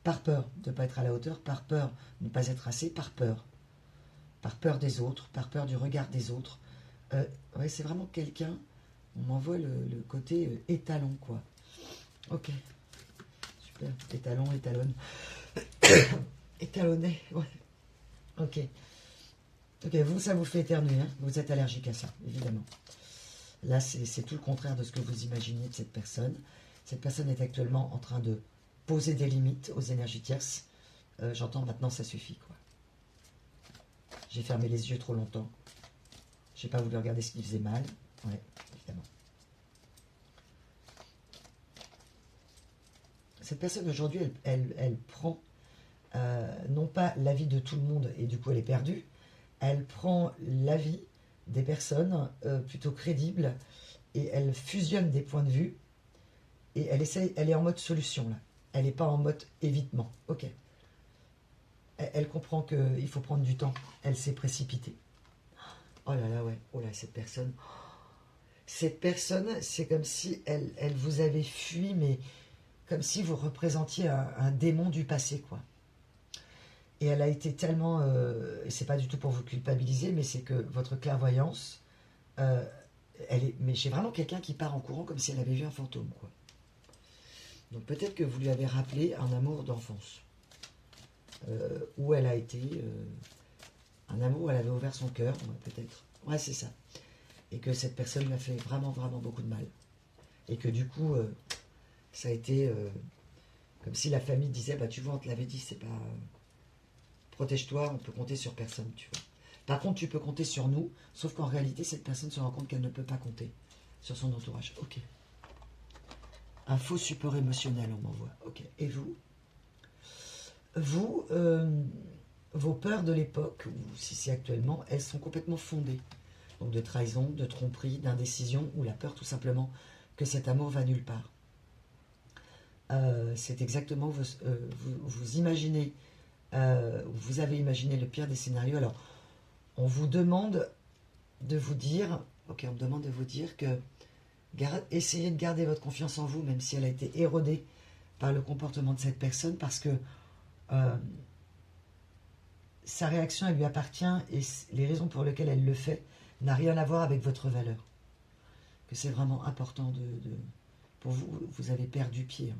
Par peur de ne pas être à la hauteur, par peur de ne pas être assez, par peur des autres, par peur du regard des autres. Ouais, c'est vraiment quelqu'un, on m'envoie le côté étalon, quoi. Ok, super, étalon, étalonne. Étalonné, ouais. Ok. Ok, vous, ça vous fait éternuer, hein, vous êtes allergique à ça, évidemment. Là, c'est tout le contraire de ce que vous imaginez de cette personne. Cette personne est actuellement en train de poser des limites aux énergies tierces. J'entends maintenant, ça suffit, quoi. J'ai fermé les yeux trop longtemps. J'ai pas voulu regarder ce qui faisait mal. Ouais, évidemment. Cette personne, aujourd'hui, elle prend non pas l'avis de tout le monde et du coup, elle est perdue. Elle prend l'avis des personnes plutôt crédibles et elle fusionne des points de vue et elle est en mode solution là. Elle n'est pas en mode évitement. Ok. Elle comprend qu'il faut prendre du temps. Elle s'est précipitée. Oh là là, ouais. Oh là, cette personne, c'est comme si elle vous avait fui, mais comme si vous représentiez un démon du passé, quoi. Et elle a été tellement... c'est pas du tout pour vous culpabiliser, mais c'est que votre clairvoyance, elle est... Mais j'ai vraiment quelqu'un qui part en courant comme si elle avait vu un fantôme, quoi. Donc peut-être que vous lui avez rappelé un amour d'enfance. Où elle a été... un amour où elle avait ouvert son cœur, peut-être. Ouais, c'est ça. Et que cette personne lui a fait vraiment, vraiment beaucoup de mal. Et que du coup, ça a été comme si la famille disait, bah tu vois, on te l'avait dit, c'est pas... protège-toi, on peut compter sur personne, tu vois. Par contre, tu peux compter sur nous, sauf qu'en réalité, cette personne se rend compte qu'elle ne peut pas compter sur son entourage. Ok. Un faux support émotionnel, on m'envoie. Ok. Et vous? Vous, vos peurs de l'époque, ou si c'est actuellement, elles sont complètement fondées. Donc de trahison, de tromperie, d'indécision, ou la peur tout simplement que cet amour va nulle part. C'est exactement, vous imaginez, vous avez imaginé le pire des scénarios. Alors, on vous demande de vous dire, ok, on me demande de vous dire que essayez de garder votre confiance en vous, même si elle a été érodée par le comportement de cette personne, parce que sa réaction, elle lui appartient, et les raisons pour lesquelles elle le fait n'a rien à voir avec votre valeur. Que c'est vraiment important pour vous, vous avez perdu pied. Hein.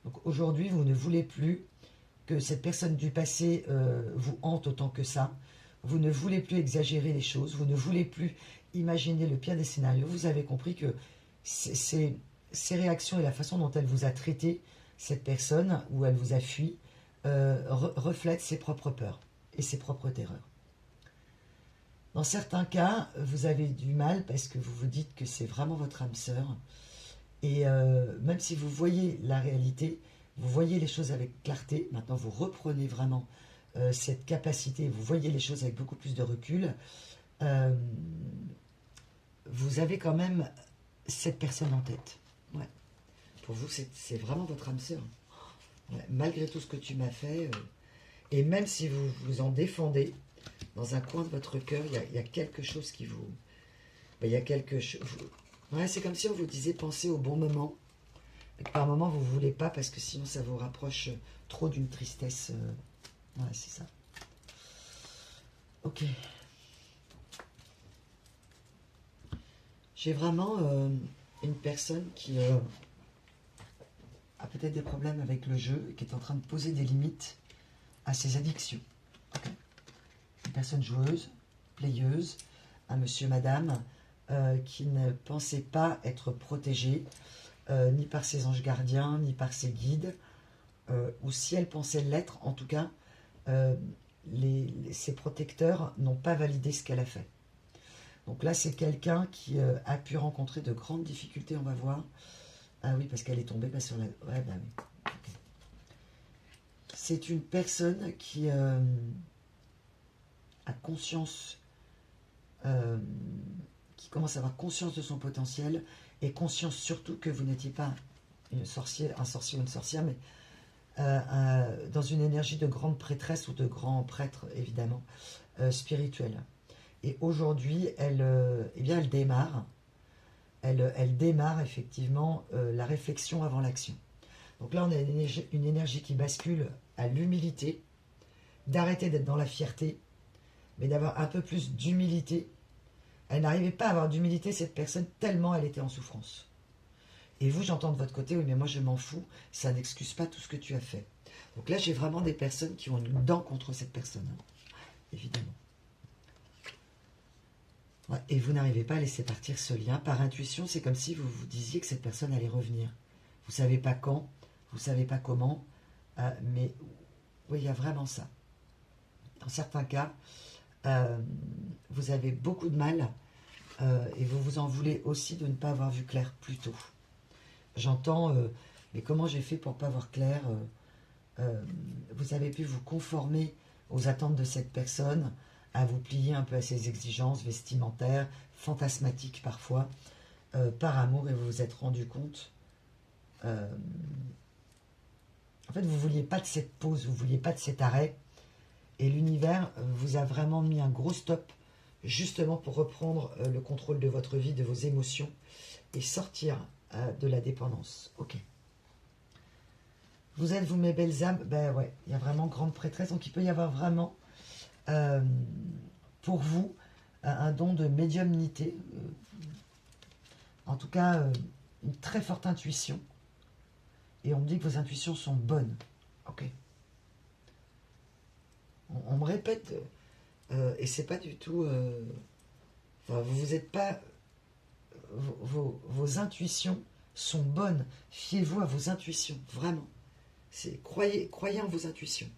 Donc aujourd'hui, vous ne voulez plus que cette personne du passé vous hante autant que ça. Vous ne voulez plus exagérer les choses. Vous ne voulez plus imaginer le pire des scénarios. Vous avez compris que ces réactions et la façon dont elle vous a traité, cette personne, où elle vous a fui, reflètent ses propres peurs et ses propres terreurs. Dans certains cas, vous avez du mal parce que vous vous dites que c'est vraiment votre âme sœur. Et même si vous voyez la réalité, vous voyez les choses avec clarté, maintenant vous reprenez vraiment cette capacité, vous voyez les choses avec beaucoup plus de recul, vous avez quand même cette personne en tête. Ouais. Pour vous, c'est vraiment votre âme sœur. Ouais. Malgré tout ce que tu m'as fait, et même si vous vous en défendez, dans un coin de votre cœur, il y a quelque chose qui vous... Il y a quelque chose... Ouais, c'est comme si on vous disait pensez au bon moment, et que par moment vous ne voulez pas, parce que sinon ça vous rapproche trop d'une tristesse. Ouais, c'est ça. Ok. J'ai vraiment une personne qui a peut-être des problèmes avec le jeu et qui est en train de poser des limites à ses addictions. Ok. Une personne joueuse, playeuse, un monsieur, madame, qui ne pensait pas être protégée, ni par ses anges gardiens, ni par ses guides, ou si elle pensait l'être, en tout cas, ses protecteurs n'ont pas validé ce qu'elle a fait. Donc là, c'est quelqu'un qui a pu rencontrer de grandes difficultés, on va voir. Ah oui, parce qu'elle est tombée pas sur la... Ouais, bah oui. Okay. C'est une personne qui a conscience, qui commence à avoir conscience de son potentiel, et conscience surtout que vous n'étiez pas un sorcier ou une sorcière, mais dans une énergie de grande prêtresse ou de grand prêtre, évidemment, spirituel. Et aujourd'hui, eh bien, elle démarre. Elle démarre effectivement la réflexion avant l'action. Donc là, on a une énergie qui bascule à l'humilité, d'arrêter d'être dans la fierté, mais d'avoir un peu plus d'humilité. Elle n'arrivait pas à avoir d'humilité, cette personne, tellement elle était en souffrance. Et vous, j'entends de votre côté, oui, mais moi je m'en fous, ça n'excuse pas tout ce que tu as fait. Donc là, j'ai vraiment des personnes qui ont une dent contre cette personne, hein, évidemment. Ouais, et vous n'arrivez pas à laisser partir ce lien. Par intuition, c'est comme si vous vous disiez que cette personne allait revenir. Vous ne savez pas quand, vous ne savez pas comment, mais oui, il y a vraiment ça. Dans certains cas, vous avez beaucoup de mal et vous vous en voulez aussi de ne pas avoir vu clair plus tôt. J'entends, mais comment j'ai fait pour ne pas voir clair vous avez pu vous conformer aux attentes de cette personne, à vous plier un peu à ses exigences vestimentaires, fantasmatiques parfois, par amour, et vous vous êtes rendu compte. En fait, vous ne vouliez pas de cette pause, vous ne vouliez pas de cet arrêt, et l'univers vous a vraiment mis un gros stop, justement pour reprendre le contrôle de votre vie, de vos émotions, et sortir de la dépendance. Ok. Vous êtes, vous, mes belles âmes, ben ouais, il y a vraiment grande prêtresse, donc il peut y avoir vraiment, pour vous, un don de médiumnité, en tout cas, une très forte intuition, et on me dit que vos intuitions sont bonnes. Ok. On me répète, et c'est pas du tout, enfin, vous n'êtes pas, vos intuitions sont bonnes, fiez-vous à vos intuitions, vraiment. Croyez en vos intuitions.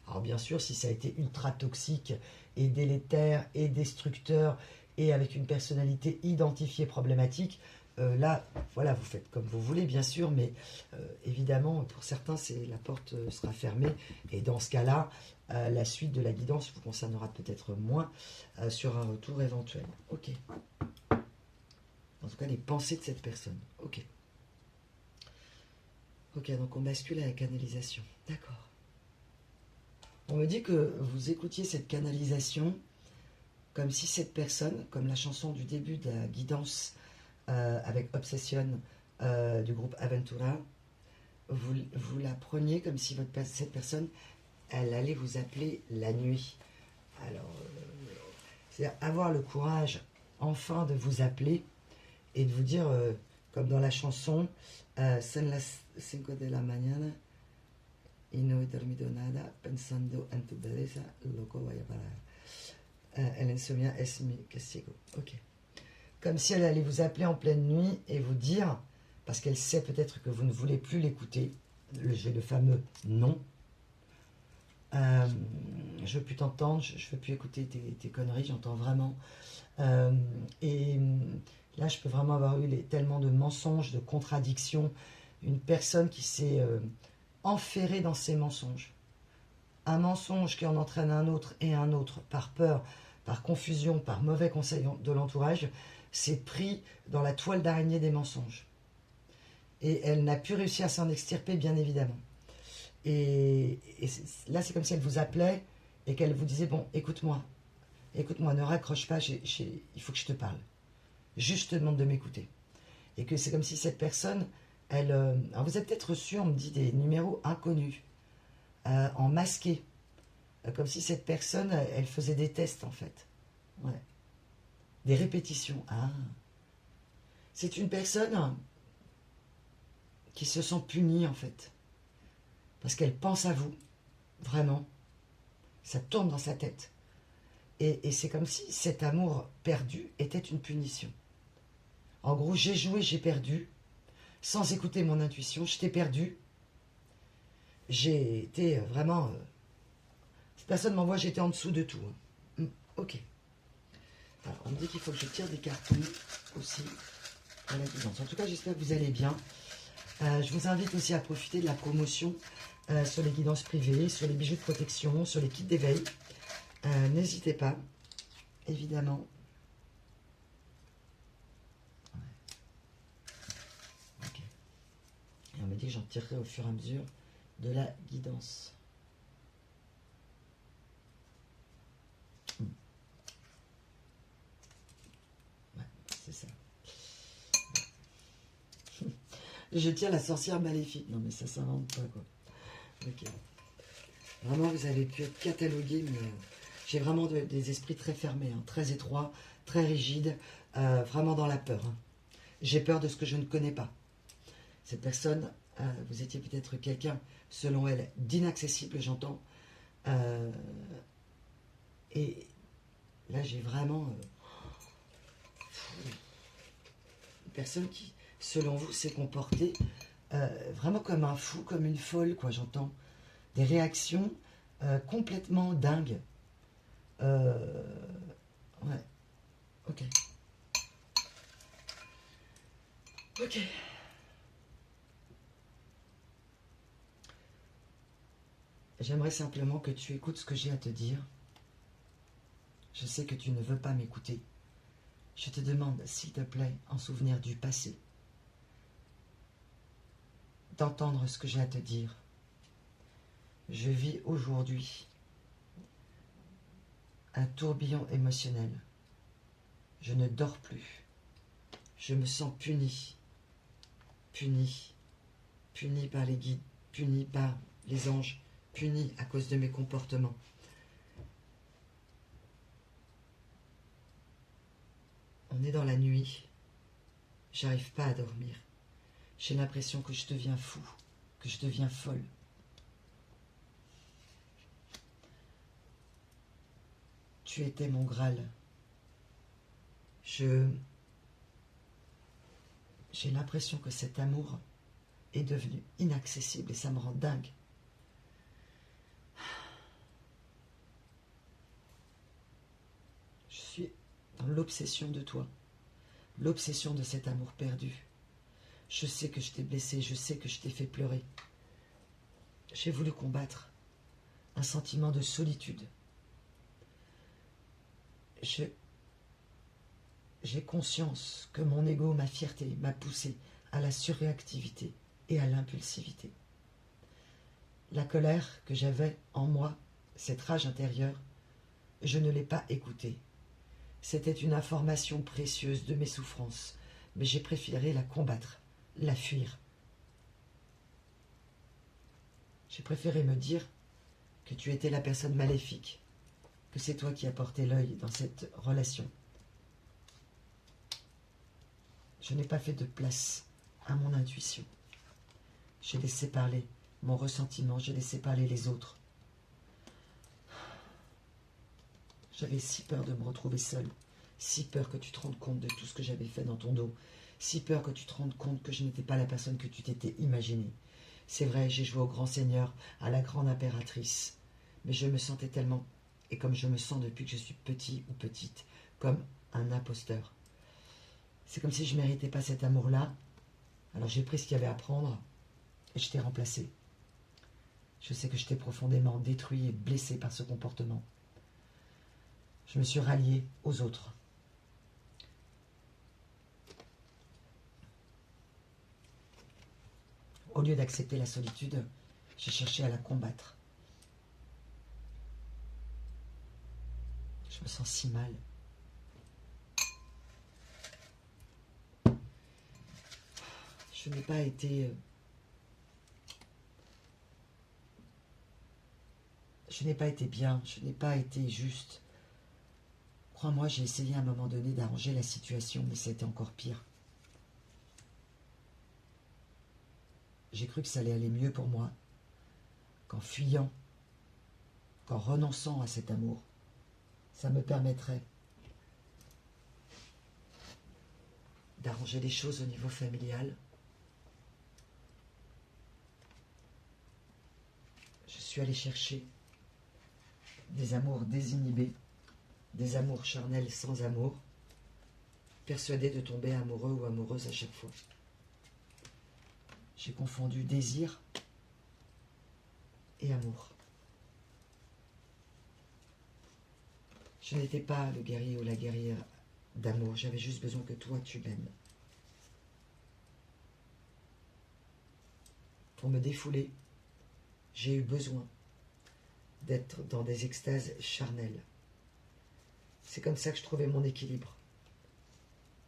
Alors bien sûr, si ça a été ultra toxique et délétère et destructeur et avec une personnalité identifiée problématique, là, voilà, vous faites comme vous voulez, bien sûr, mais évidemment, pour certains, la porte sera fermée. Et dans ce cas-là, la suite de la guidance vous concernera peut-être moins sur un retour éventuel. Ok. En tout cas, les pensées de cette personne. Ok. Ok, donc on bascule à la canalisation. D'accord. On me dit que vous écoutiez cette canalisation comme si cette personne, comme la chanson du début de la guidance avec Obsession du groupe Aventura, vous la preniez comme si cette personne, elle allait vous appeler la nuit. Alors, c'est-à-dire avoir le courage enfin de vous appeler et de vous dire, comme dans la chanson, son las 5 de la mañana y no he dormido nada pensando en tu belleza, loco voy a parar. El insomnia es mi castigo. Ok. Comme si elle allait vous appeler en pleine nuit et vous dire, parce qu'elle sait peut-être que vous ne voulez plus l'écouter, j'ai le fameux non. je veux plus t'entendre, je veux plus écouter tes conneries, j'entends vraiment. Et là, je peux vraiment avoir eu tellement de mensonges, de contradictions. Une personne qui s'est enferrée dans ses mensonges. Un mensonge qui en entraîne un autre et un autre, par peur, par confusion, par mauvais conseil de l'entourage, s'est pris dans la toile d'araignée des mensonges. Et elle n'a pu réussir à s'en extirper, bien évidemment. Et là, c'est comme si elle vous appelait et qu'elle vous disait, bon, écoute-moi, ne raccroche pas, il faut que je te parle. Juste, je te demande de m'écouter. Et que c'est comme si cette personne, elle... alors vous avez peut-être reçu, on me dit, des numéros inconnus, en masqué. Comme si cette personne, elle faisait des tests, en fait. Ouais. Des répétitions. Ah. C'est une personne qui se sent punie, en fait. Parce qu'elle pense à vous. Vraiment. Ça tourne dans sa tête. Et c'est comme si cet amour perdu était une punition. En gros, j'ai joué, j'ai perdu. Sans écouter mon intuition, je t'ai perdu. J'ai été vraiment... cette personne m'envoie, j'étais en dessous de tout. Ok. Alors, on me dit qu'il faut que je tire des cartons aussi pour la guidance. En tout cas, j'espère que vous allez bien. Je vous invite aussi à profiter de la promotion sur les guidances privées, sur les bijoux de protection, sur les kits d'éveil. N'hésitez pas, évidemment. Okay. Et on me dit que j'en tirerai au fur et à mesure de la guidance. Ouais, c'est ça. Je tire la sorcière maléfique. Non mais ça s'invente pas quoi. Ok. Vraiment vous avez pu être catalogué, mais j'ai vraiment des esprits très fermés, hein, très étroits, très rigides, vraiment dans la peur. Hein. J'ai peur de ce que je ne connais pas. Cette personne, vous étiez peut-être quelqu'un, selon elle, d'inaccessible, j'entends. Et là j'ai vraiment une personne qui, selon vous, s'est comportée vraiment comme un fou, comme une folle, quoi, j'entends. Des réactions complètement dingues. Ouais, ok. Ok. J'aimerais simplement que tu écoutes ce que j'ai à te dire. Je sais que tu ne veux pas m'écouter. Je te demande, s'il te plaît, en souvenir du passé, d'entendre ce que j'ai à te dire. Je vis aujourd'hui un tourbillon émotionnel. Je ne dors plus. Je me sens puni. Puni. Puni par les guides. Puni par les anges. Puni à cause de mes comportements. On est dans la nuit. J'arrive pas à dormir. J'ai l'impression que je deviens fou, que je deviens folle. Tu étais mon Graal. J'ai l'impression que cet amour est devenu inaccessible et ça me rend dingue. Je suis dans l'obsession de toi, l'obsession de cet amour perdu. Je sais que je t'ai blessé, je sais que je t'ai fait pleurer. J'ai voulu combattre un sentiment de solitude. J'ai conscience que mon ego, ma fierté, m'a poussé à la surréactivité et à l'impulsivité. La colère que j'avais en moi, cette rage intérieure, je ne l'ai pas écoutée. C'était une information précieuse de mes souffrances, mais j'ai préféré la combattre, la fuir. J'ai préféré me dire que tu étais la personne maléfique, que c'est toi qui as porté l'œil dans cette relation. Je n'ai pas fait de place à mon intuition. J'ai laissé parler mon ressentiment, j'ai laissé parler les autres. J'avais si peur de me retrouver seule, si peur que tu te rendes compte de tout ce que j'avais fait dans ton dos, si peur que tu te rendes compte que je n'étais pas la personne que tu t'étais imaginée. C'est vrai, j'ai joué au grand seigneur, à la grande impératrice, mais je me sentais tellement et comme je me sens depuis que je suis petit ou petite, comme un imposteur. C'est comme si je ne méritais pas cet amour-là. Alors j'ai pris ce qu'il y avait à prendre et je t'ai remplacé. Je sais que je t'ai profondément détruit et blessé par ce comportement. Je me suis rallié aux autres. Au lieu d'accepter la solitude, j'ai cherché à la combattre. Je me sens si mal. Je n'ai pas été... Je n'ai pas été bien, je n'ai pas été juste. Crois-moi, j'ai essayé à un moment donné d'arranger la situation, mais ça a été encore pire. J'ai cru que ça allait aller mieux pour moi, qu'en fuyant, qu'en renonçant à cet amour, ça me permettrait d'arranger les choses au niveau familial. Je suis allée chercher des amours désinhibés, des amours charnels sans amour, persuadée de tomber amoureux ou amoureuse à chaque fois. J'ai confondu désir et amour. Je n'étais pas le guerrier ou la guerrière d'amour, j'avais juste besoin que toi tu m'aimes. Pour me défouler, j'ai eu besoin d'être dans des extases charnelles. C'est comme ça que je trouvais mon équilibre,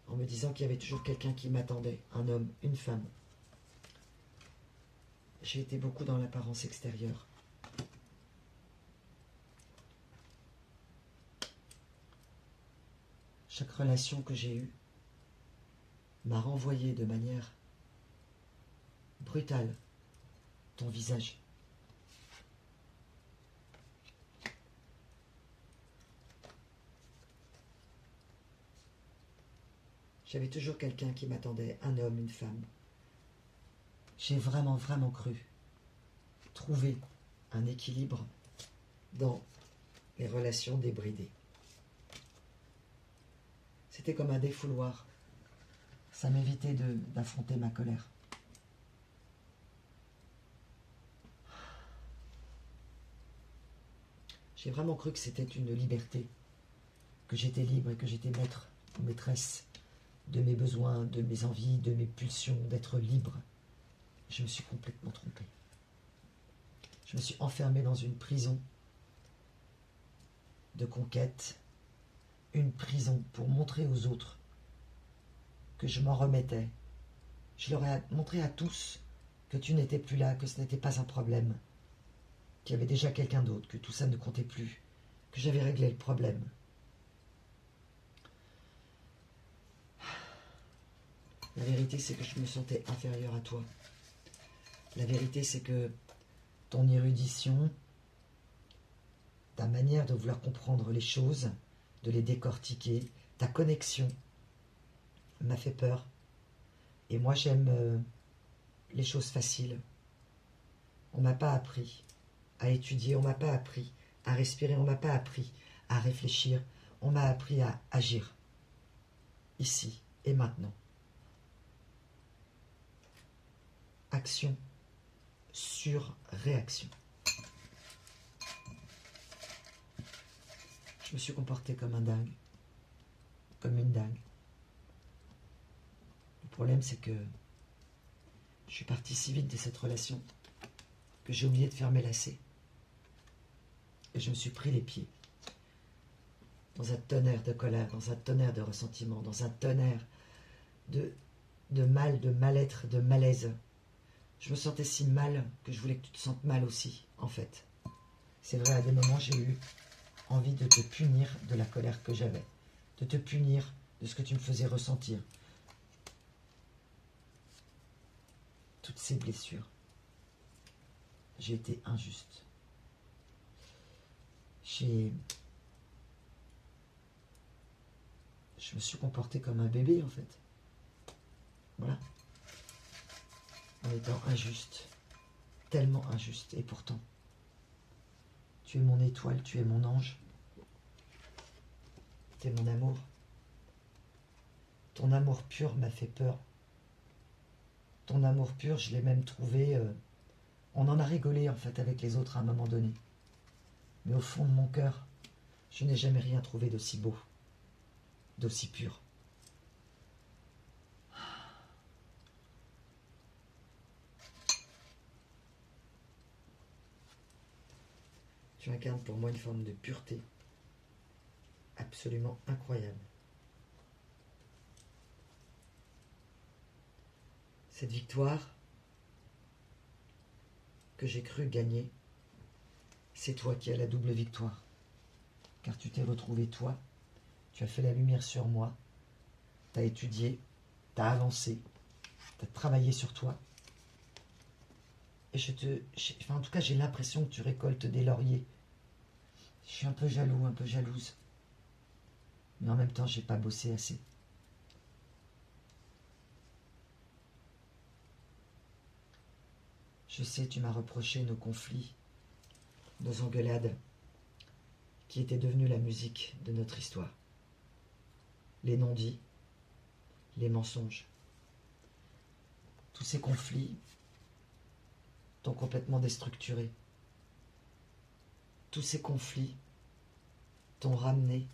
en me disant qu'il y avait toujours quelqu'un qui m'attendait, un homme, une femme. J'ai été beaucoup dans l'apparence extérieure. Chaque relation que j'ai eue m'a renvoyé de manière brutale ton visage. J'avais toujours quelqu'un qui m'attendait, un homme, une femme. J'ai vraiment, vraiment cru trouver un équilibre dans les relations débridées. C'était comme un défouloir. Ça m'évitait d'affronter ma colère. J'ai vraiment cru que c'était une liberté, que j'étais libre et que j'étais maître ou maîtresse de mes besoins, de mes envies, de mes pulsions, d'être libre. Je me suis complètement trompé. Je me suis enfermé dans une prison de conquête, une prison pour montrer aux autres que je m'en remettais. Je leur ai montré à tous que tu n'étais plus là, que ce n'était pas un problème, qu'il y avait déjà quelqu'un d'autre, que tout ça ne comptait plus, que j'avais réglé le problème. La vérité, c'est que je me sentais inférieur à toi. La vérité, c'est que ton érudition, ta manière de vouloir comprendre les choses, de les décortiquer, ta connexion m'a fait peur. Et moi, j'aime les choses faciles. On m'a pas appris à étudier, on m'a pas appris à respirer, on m'a pas appris à réfléchir, on m'a appris à agir, ici et maintenant. Action sur réaction. Je me suis comporté comme un dingue, comme une dingue. Le problème, c'est que je suis parti si vite de cette relation que j'ai oublié de faire mes lacets. Et je me suis pris les pieds dans un tonnerre de colère, dans un tonnerre de ressentiment, dans un tonnerre de mal, de mal-être, de malaise. Je me sentais si mal que je voulais que tu te sentes mal aussi, en fait. C'est vrai, à des moments, j'ai eu envie de te punir de la colère que j'avais, de te punir de ce que tu me faisais ressentir. Toutes ces blessures. J'ai été injuste. Je me suis comporté comme un bébé, en fait. Voilà. En étant injuste. Tellement injuste. Et pourtant, tu es mon étoile, tu es mon ange. t'es mon amour. Ton amour pur m'a fait peur. Ton amour pur, je l'ai même trouvé... on en a rigolé en fait avec les autres à un moment donné. Mais au fond de mon cœur, je n'ai jamais rien trouvé d'aussi beau, d'aussi pur. Tu incarnes pour moi une forme de pureté absolument incroyable. Cette victoire que j'ai cru gagner, c'est toi qui as la double victoire. Car tu t'es retrouvé toi, tu as fait la lumière sur moi, tu as étudié, tu as avancé, tu as travaillé sur toi. Et en tout cas, j'ai l'impression que tu récoltes des lauriers. Je suis un peu jaloux, un peu jalouse. Mais en même temps, j'ai pas bossé assez. Je sais, tu m'as reproché nos conflits, nos engueulades, qui étaient devenus la musique de notre histoire. Les non-dits, les mensonges. Tous ces conflits t'ont complètement déstructuré. Tous ces conflits t'ont ramené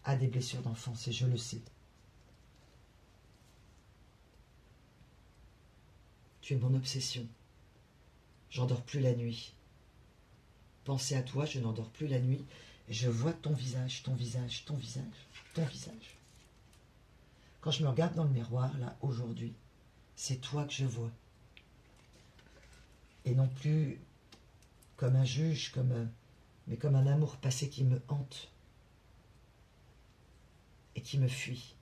à des blessures d'enfance, et je le sais. Tu es mon obsession. J'en dors plus la nuit. Penser à toi, je n'en dors plus la nuit. Et je vois ton visage, ton visage, ton visage, ton visage. Quand je me regarde dans le miroir, là, aujourd'hui, c'est toi que je vois. Et non plus comme un juge, mais comme un amour passé qui me hante et qui me fuit.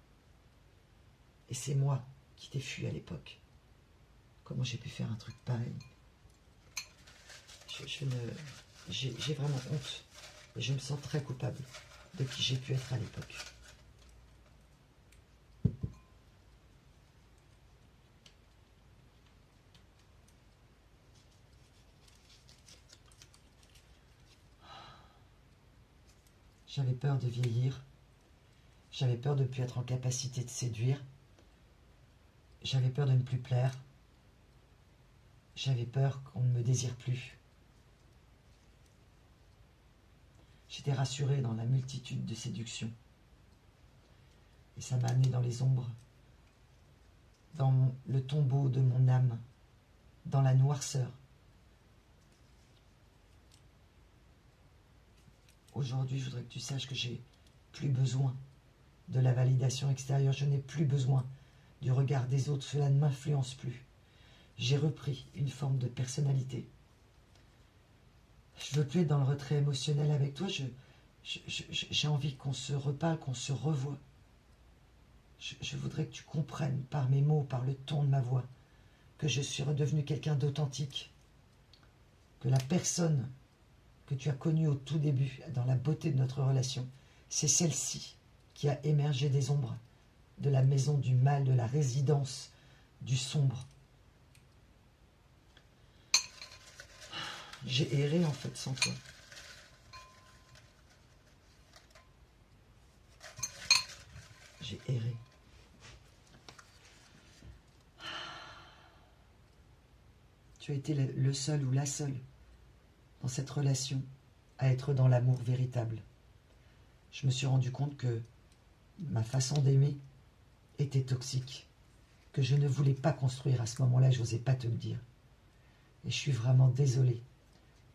Et c'est moi qui t'ai fui à l'époque. Comment j'ai pu faire un truc pareil? J'ai vraiment honte. Et je me sens très coupable de qui j'ai pu être à l'époque. J'avais peur de vieillir. J'avais peur de ne plus être en capacité de séduire. J'avais peur de ne plus plaire. J'avais peur qu'on ne me désire plus. J'étais rassurée dans la multitude de séductions. Et ça m'a amené dans les ombres, dans le tombeau de mon âme, dans la noirceur. Aujourd'hui, je voudrais que tu saches que j'ai plus besoin de la validation extérieure. Je n'ai plus besoin du regard des autres. Cela ne m'influence plus. J'ai repris une forme de personnalité. Je veux plus être dans le retrait émotionnel avec toi. J'ai envie qu'on se reparle, qu'on se revoie. Je voudrais que tu comprennes par mes mots, par le ton de ma voix, que je suis redevenu quelqu'un d'authentique. Que la personne que tu as connue au tout début, dans la beauté de notre relation, c'est celle-ci qui a émergé des ombres, de la maison du mal, de la résidence du sombre. J'ai erré en fait sans toi. J'ai erré. Tu as été le seul ou la seule dans cette relation à être dans l'amour véritable. Je me suis rendu compte que ma façon d'aimer était toxique, que je ne voulais pas construire à ce moment-là, je n'osais pas te le dire. Et je suis vraiment désolée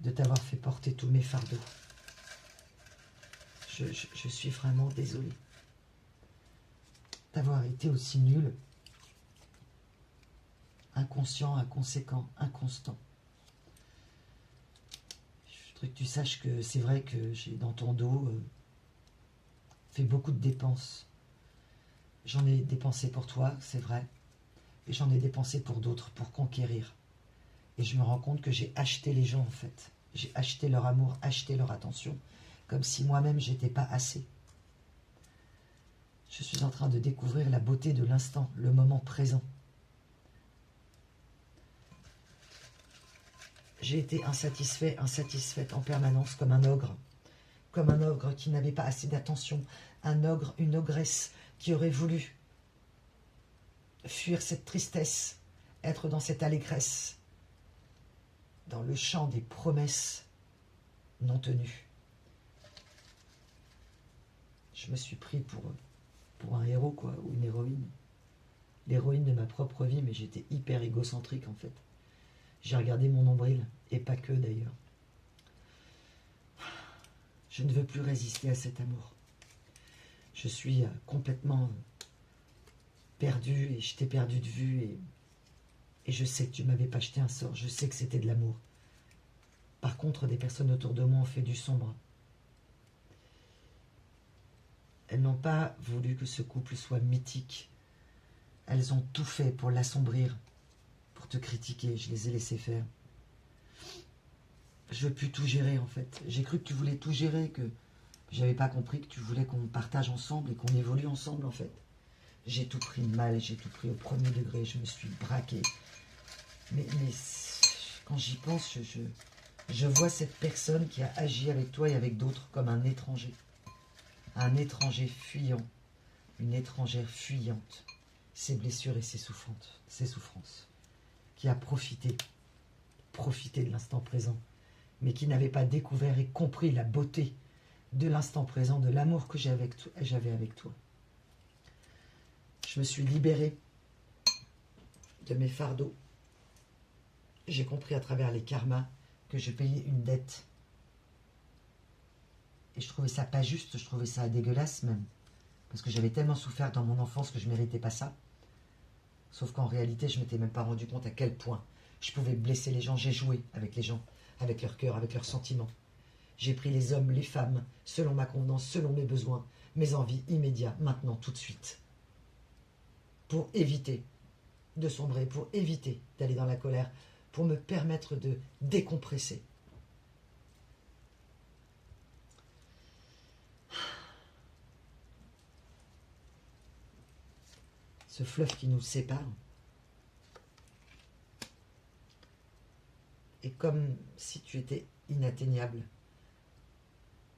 de t'avoir fait porter tous mes fardeaux. Je suis vraiment désolée d'avoir été aussi nul, inconscient, inconséquent, inconstant. Je voudrais que tu saches que c'est vrai que j'ai dans ton dos fait beaucoup de dépenses. J'en ai dépensé pour toi, c'est vrai, et j'en ai dépensé pour d'autres, pour conquérir. Et je me rends compte que j'ai acheté les gens en fait. J'ai acheté leur amour, acheté leur attention, comme si moi-même j'étais pas assez. Je suis en train de découvrir la beauté de l'instant, le moment présent. J'ai été insatisfait, insatisfaite en permanence comme un ogre, comme un ogre qui n'avait pas assez d'attention, un ogre, une ogresse qui aurait voulu fuir cette tristesse, être dans cette allégresse, dans le chant des promesses non tenues. Je me suis pris pour un héros, quoi, ou une héroïne. L'héroïne de ma propre vie, mais j'étais hyper égocentrique, en fait. J'ai regardé mon nombril, et pas que, d'ailleurs. Je ne veux plus résister à cet amour. Je suis complètement perdu, et je t'ai perdu de vue, et je sais que tu m'avais pas jeté un sort, je sais que c'était de l'amour. Par contre, des personnes autour de moi ont fait du sombre. Elles n'ont pas voulu que ce couple soit mythique. Elles ont tout fait pour l'assombrir, pour te critiquer. Je les ai laissées faire. Je veux plus tout gérer, en fait. J'ai cru que tu voulais tout gérer, que j'avais pas compris que tu voulais qu'on partage ensemble et qu'on évolue ensemble, en fait. J'ai tout pris mal, j'ai tout pris au premier degré. Je me suis braqué. Mais quand j'y pense, je vois cette personne qui a agi avec toi et avec d'autres comme un étranger. Un étranger fuyant. Une étrangère fuyante. Ses blessures et ses souffrances. Qui a profité de l'instant présent. Mais qui n'avait pas découvert et compris la beauté de l'instant présent, de l'amour que j'avais avec toi. Je me suis libérée de mes fardeaux. J'ai compris à travers les karmas que je payais une dette. Et je trouvais ça pas juste, je trouvais ça dégueulasse même. Parce que j'avais tellement souffert dans mon enfance que je ne méritais pas ça. Sauf qu'en réalité, je ne m'étais même pas rendu compte à quel point je pouvais blesser les gens. J'ai joué avec les gens, avec leur cœur, avec leurs sentiments. J'ai pris les hommes, les femmes, selon ma convenance, selon mes besoins, mes envies immédiates, maintenant, tout de suite. Pour éviter de sombrer, pour éviter d'aller dans la colère, pour me permettre de décompresser. Ce fleuve qui nous sépare est comme si tu étais inatteignable.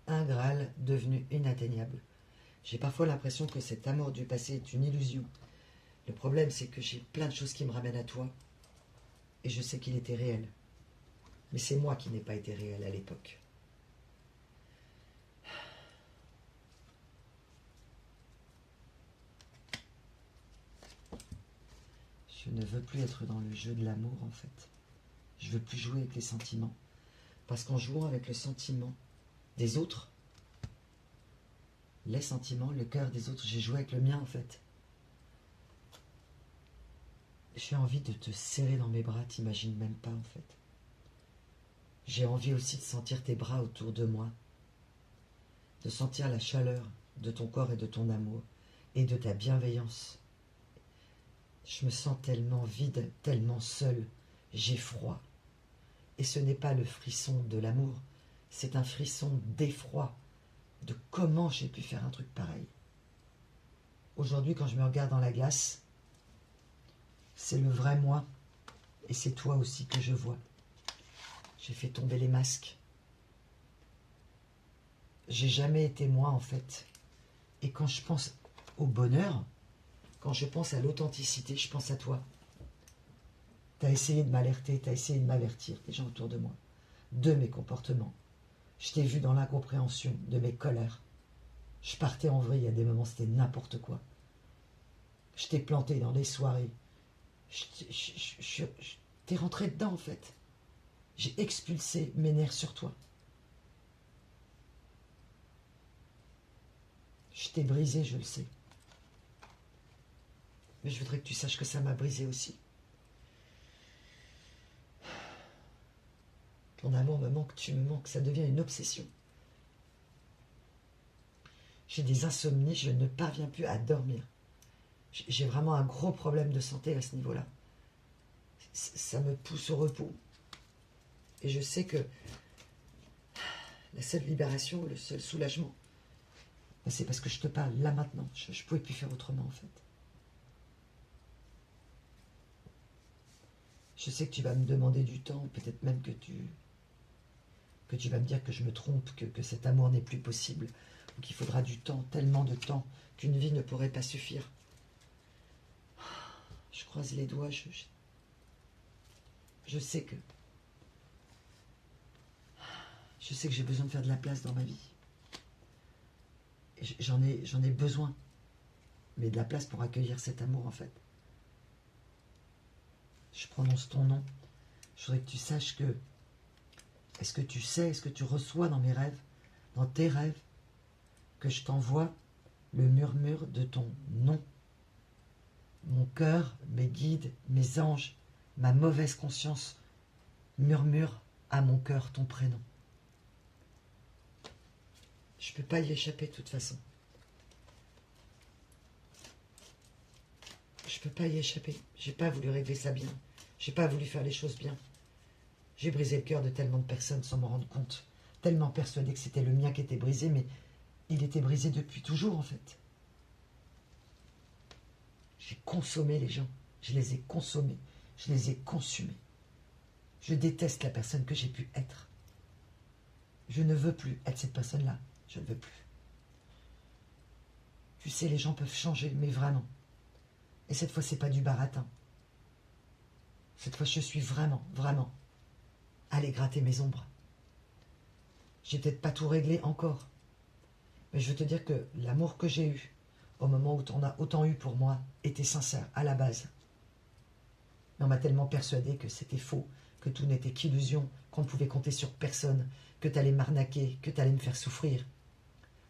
Un Graal devenu inatteignable. J'ai parfois l'impression que cet amour du passé est une illusion. Le problème, c'est que j'ai plein de choses qui me ramènent à toi. Et je sais qu'il était réel. Mais c'est moi qui n'ai pas été réel à l'époque. Je ne veux plus être dans le jeu de l'amour, en fait. Je veux plus jouer avec les sentiments. Parce qu'en jouant avec le sentiment des autres, les sentiments, le cœur des autres, j'ai joué avec le mien, en fait. J'ai envie de te serrer dans mes bras, t'imagines même pas, en fait. J'ai envie aussi de sentir tes bras autour de moi, de sentir la chaleur de ton corps et de ton amour, et de ta bienveillance. Je me sens tellement vide, tellement seule, j'ai froid. Et ce n'est pas le frisson de l'amour, c'est un frisson d'effroi, de comment j'ai pu faire un truc pareil. Aujourd'hui, quand je me regarde dans la glace, c'est le vrai moi, et c'est toi aussi que je vois. J'ai fait tomber les masques. J'ai jamais été moi, en fait. Et quand je pense au bonheur, quand je pense à l'authenticité, je pense à toi. Tu as essayé de m'alerter, tu as essayé de m'avertir, des gens autour de moi, de mes comportements. Je t'ai vu dans l'incompréhension de mes colères. Je partais en vrille à des moments, c'était n'importe quoi. Je t'ai planté dans les soirées. T'es rentré dedans, en fait. J'ai expulsé mes nerfs sur toi. Je t'ai brisé, je le sais. Mais je voudrais que tu saches que ça m'a brisé aussi. Ton amour me manque, tu me manques, ça devient une obsession. J'ai des insomnies, je ne parviens plus à dormir. J'ai vraiment un gros problème de santé à ce niveau-là. Ça me pousse au repos. Et je sais que la seule libération, le seul soulagement, c'est parce que je te parle là maintenant. Je ne pouvais plus faire autrement, en fait. Je sais que tu vas me demander du temps, peut-être même que que tu vas me dire que je me trompe, que cet amour n'est plus possible, ou qu'il faudra du temps, tellement de temps, qu'une vie ne pourrait pas suffire. Je croise les doigts, je sais que j'ai besoin de faire de la place dans ma vie. J'en ai besoin, mais de la place pour accueillir cet amour en fait. Je prononce ton nom. Je voudrais que tu saches que, est-ce que tu sais, est-ce que tu reçois dans mes rêves, dans tes rêves, que je t'envoie le murmure de ton nom. Mon cœur, mes guides, mes anges, ma mauvaise conscience murmure à mon cœur ton prénom. Je ne peux pas y échapper de toute façon. Je ne peux pas y échapper. J'ai pas voulu régler ça bien. J'ai pas voulu faire les choses bien. J'ai brisé le cœur de tellement de personnes sans m'en rendre compte. Tellement persuadé que c'était le mien qui était brisé, mais il était brisé depuis toujours en fait. J'ai consommé les gens. Je les ai consommés. Je les ai consumés. Je déteste la personne que j'ai pu être. Je ne veux plus être cette personne-là. Je ne veux plus. Tu sais, les gens peuvent changer, mais vraiment. Et cette fois, c'est pas du baratin. Cette fois, je suis vraiment, vraiment allé gratter mes ombres. J'ai peut-être pas tout réglé encore. Mais je veux te dire que l'amour que j'ai eu, au moment où tu en as autant eu pour moi, était sincère, à la base. Mais on m'a tellement persuadé que c'était faux, que tout n'était qu'illusion, qu'on ne pouvait compter sur personne, que tu allais m'arnaquer, que tu allais me faire souffrir.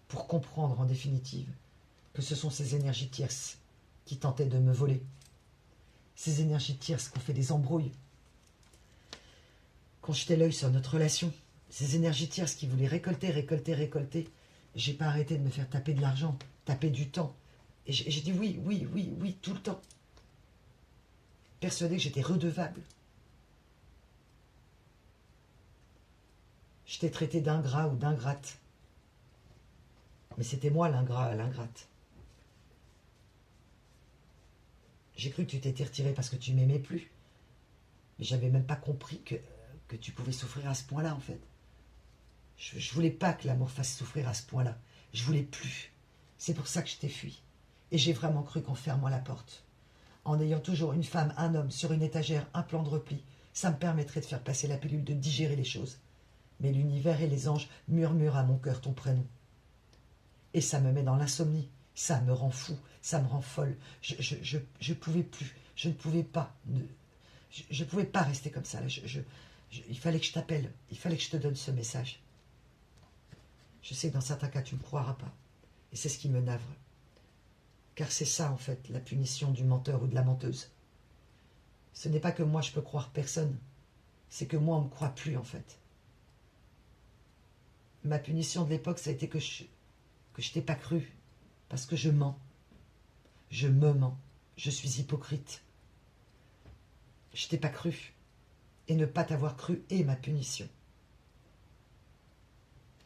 Pour comprendre, en définitive, que ce sont ces énergies tierces qui tentaient de me voler. Ces énergies tierces qui ont fait des embrouilles, qu'on jetait l'œil sur notre relation. Ces énergies tierces qui voulaient récolter, récolter, récolter. J'ai pas arrêté de me faire taper de l'argent, taper du temps. Et j'ai dit oui, oui, oui, oui, tout le temps. Persuadé que j'étais redevable. Je t'ai traité d'ingrat ou d'ingrate. Mais c'était moi l'ingrat, l'ingrate. J'ai cru que tu t'étais retiré parce que tu m'aimais plus. Mais j'avais même pas compris que tu pouvais souffrir à ce point-là, en fait. Je voulais pas que l'amour fasse souffrir à ce point-là. Je voulais plus. C'est pour ça que je t'ai fui. Et j'ai vraiment cru qu'en fermant la porte, en ayant toujours une femme, un homme, sur une étagère, un plan de repli, ça me permettrait de faire passer la pilule, de digérer les choses. Mais l'univers et les anges murmurent à mon cœur ton prénom. Et ça me met dans l'insomnie. Ça me rend fou, ça me rend folle. Je pouvais plus, je ne pouvais pas. Je ne pouvais pas rester comme ça. Là. Il fallait que je t'appelle, il fallait que je te donne ce message. Je sais que dans certains cas, tu ne me croiras pas. Et c'est ce qui me navre. Car c'est ça, en fait, la punition du menteur ou de la menteuse. Ce n'est pas que moi, je peux croire personne. C'est que moi, on ne me croit plus, en fait. Ma punition de l'époque, ça a été que je t'ai pas cru. Parce que je mens. Je me mens. Je suis hypocrite. Je t'ai pas cru. Et ne pas t'avoir cru est ma punition.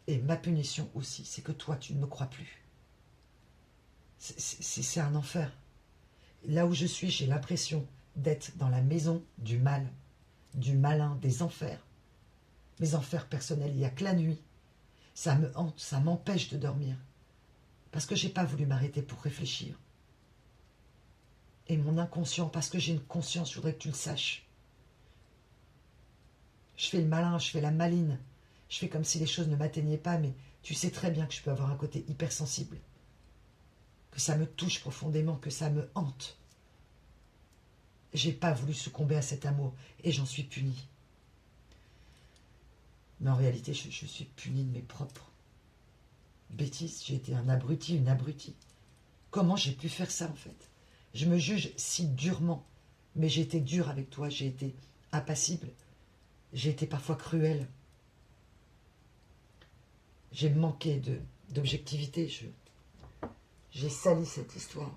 Et ma punition aussi, c'est que toi, tu ne me crois plus. C'est un enfer. Là où je suis, j'ai l'impression d'être dans la maison du mal, du malin, des enfers. Mes enfers personnels, il n'y a que la nuit. Ça me hante, ça m'empêche de dormir. Parce que je n'ai pas voulu m'arrêter pour réfléchir. Et mon inconscient, parce que j'ai une conscience, je voudrais que tu le saches. Je fais le malin, je fais la maline. Je fais comme si les choses ne m'atteignaient pas, mais tu sais très bien que je peux avoir un côté hypersensible. Que ça me touche profondément, que ça me hante. J'ai pas voulu succomber à cet amour, et j'en suis punie. Mais en réalité, je suis punie de mes propres bêtises. J'ai été un abruti, une abrutie. Comment j'ai pu faire ça, en fait? Je me juge si durement, mais j'ai été dure avec toi, j'ai été impassible, j'ai été parfois cruelle. J'ai manqué d'objectivité, j'ai sali cette histoire.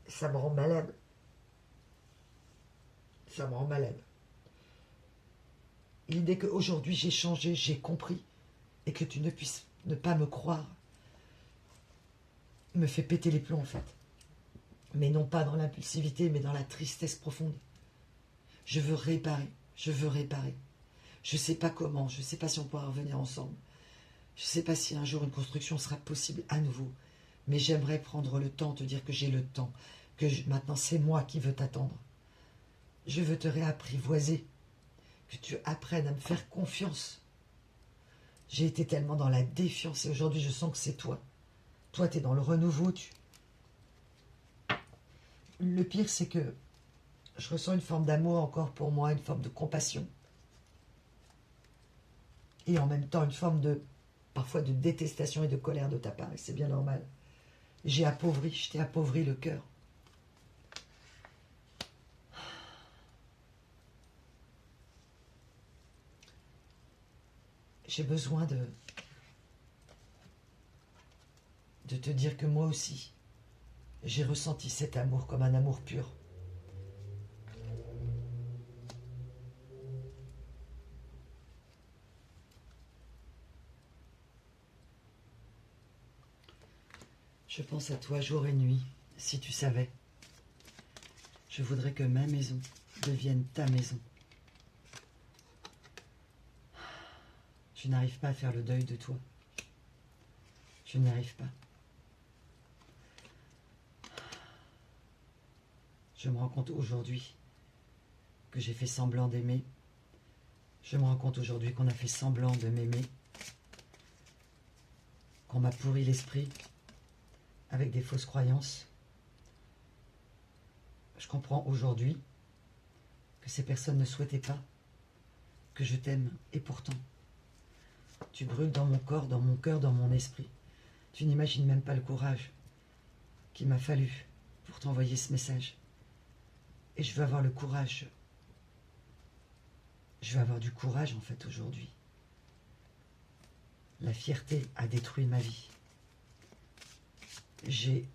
Ça me rend malade. Ça me rend malade. L'idée qu'aujourd'hui j'ai changé, j'ai compris, et que tu ne puisses ne pas me croire, me fait péter les plombs en fait. Mais non pas dans l'impulsivité, mais dans la tristesse profonde. Je veux réparer, je veux réparer. Je ne sais pas comment, je ne sais pas si on pourra revenir ensemble. Je ne sais pas si un jour une construction sera possible à nouveau. Mais j'aimerais prendre le temps, te dire que j'ai le temps, que maintenant c'est moi qui veux t'attendre. Je veux te réapprivoiser, que tu apprennes à me faire confiance. J'ai été tellement dans la défiance et aujourd'hui je sens que c'est toi. Toi, tu es dans le renouveau. Le pire, c'est que je ressens une forme d'amour encore pour moi, une forme de compassion. Et en même temps, une forme de, parfois de détestation et de colère de ta part. Et c'est bien normal. Je t'ai appauvri le cœur. J'ai besoin de te dire que moi aussi, j'ai ressenti cet amour comme un amour pur. Je pense à toi jour et nuit, si tu savais. Je voudrais que ma maison devienne ta maison. Je n'arrive pas à faire le deuil de toi. Je n'arrive pas. Je me rends compte aujourd'hui que j'ai fait semblant d'aimer. Je me rends compte aujourd'hui qu'on a fait semblant de m'aimer. Qu'on m'a pourri l'esprit avec des fausses croyances. Je comprends aujourd'hui que ces personnes ne souhaitaient pas que je t'aime. Et pourtant, tu brûles dans mon corps, dans mon cœur, dans mon esprit. Tu n'imagines même pas le courage qu'il m'a fallu pour t'envoyer ce message. Et je veux avoir le courage. Je veux avoir du courage en fait aujourd'hui. La fierté a détruit ma vie. J'ai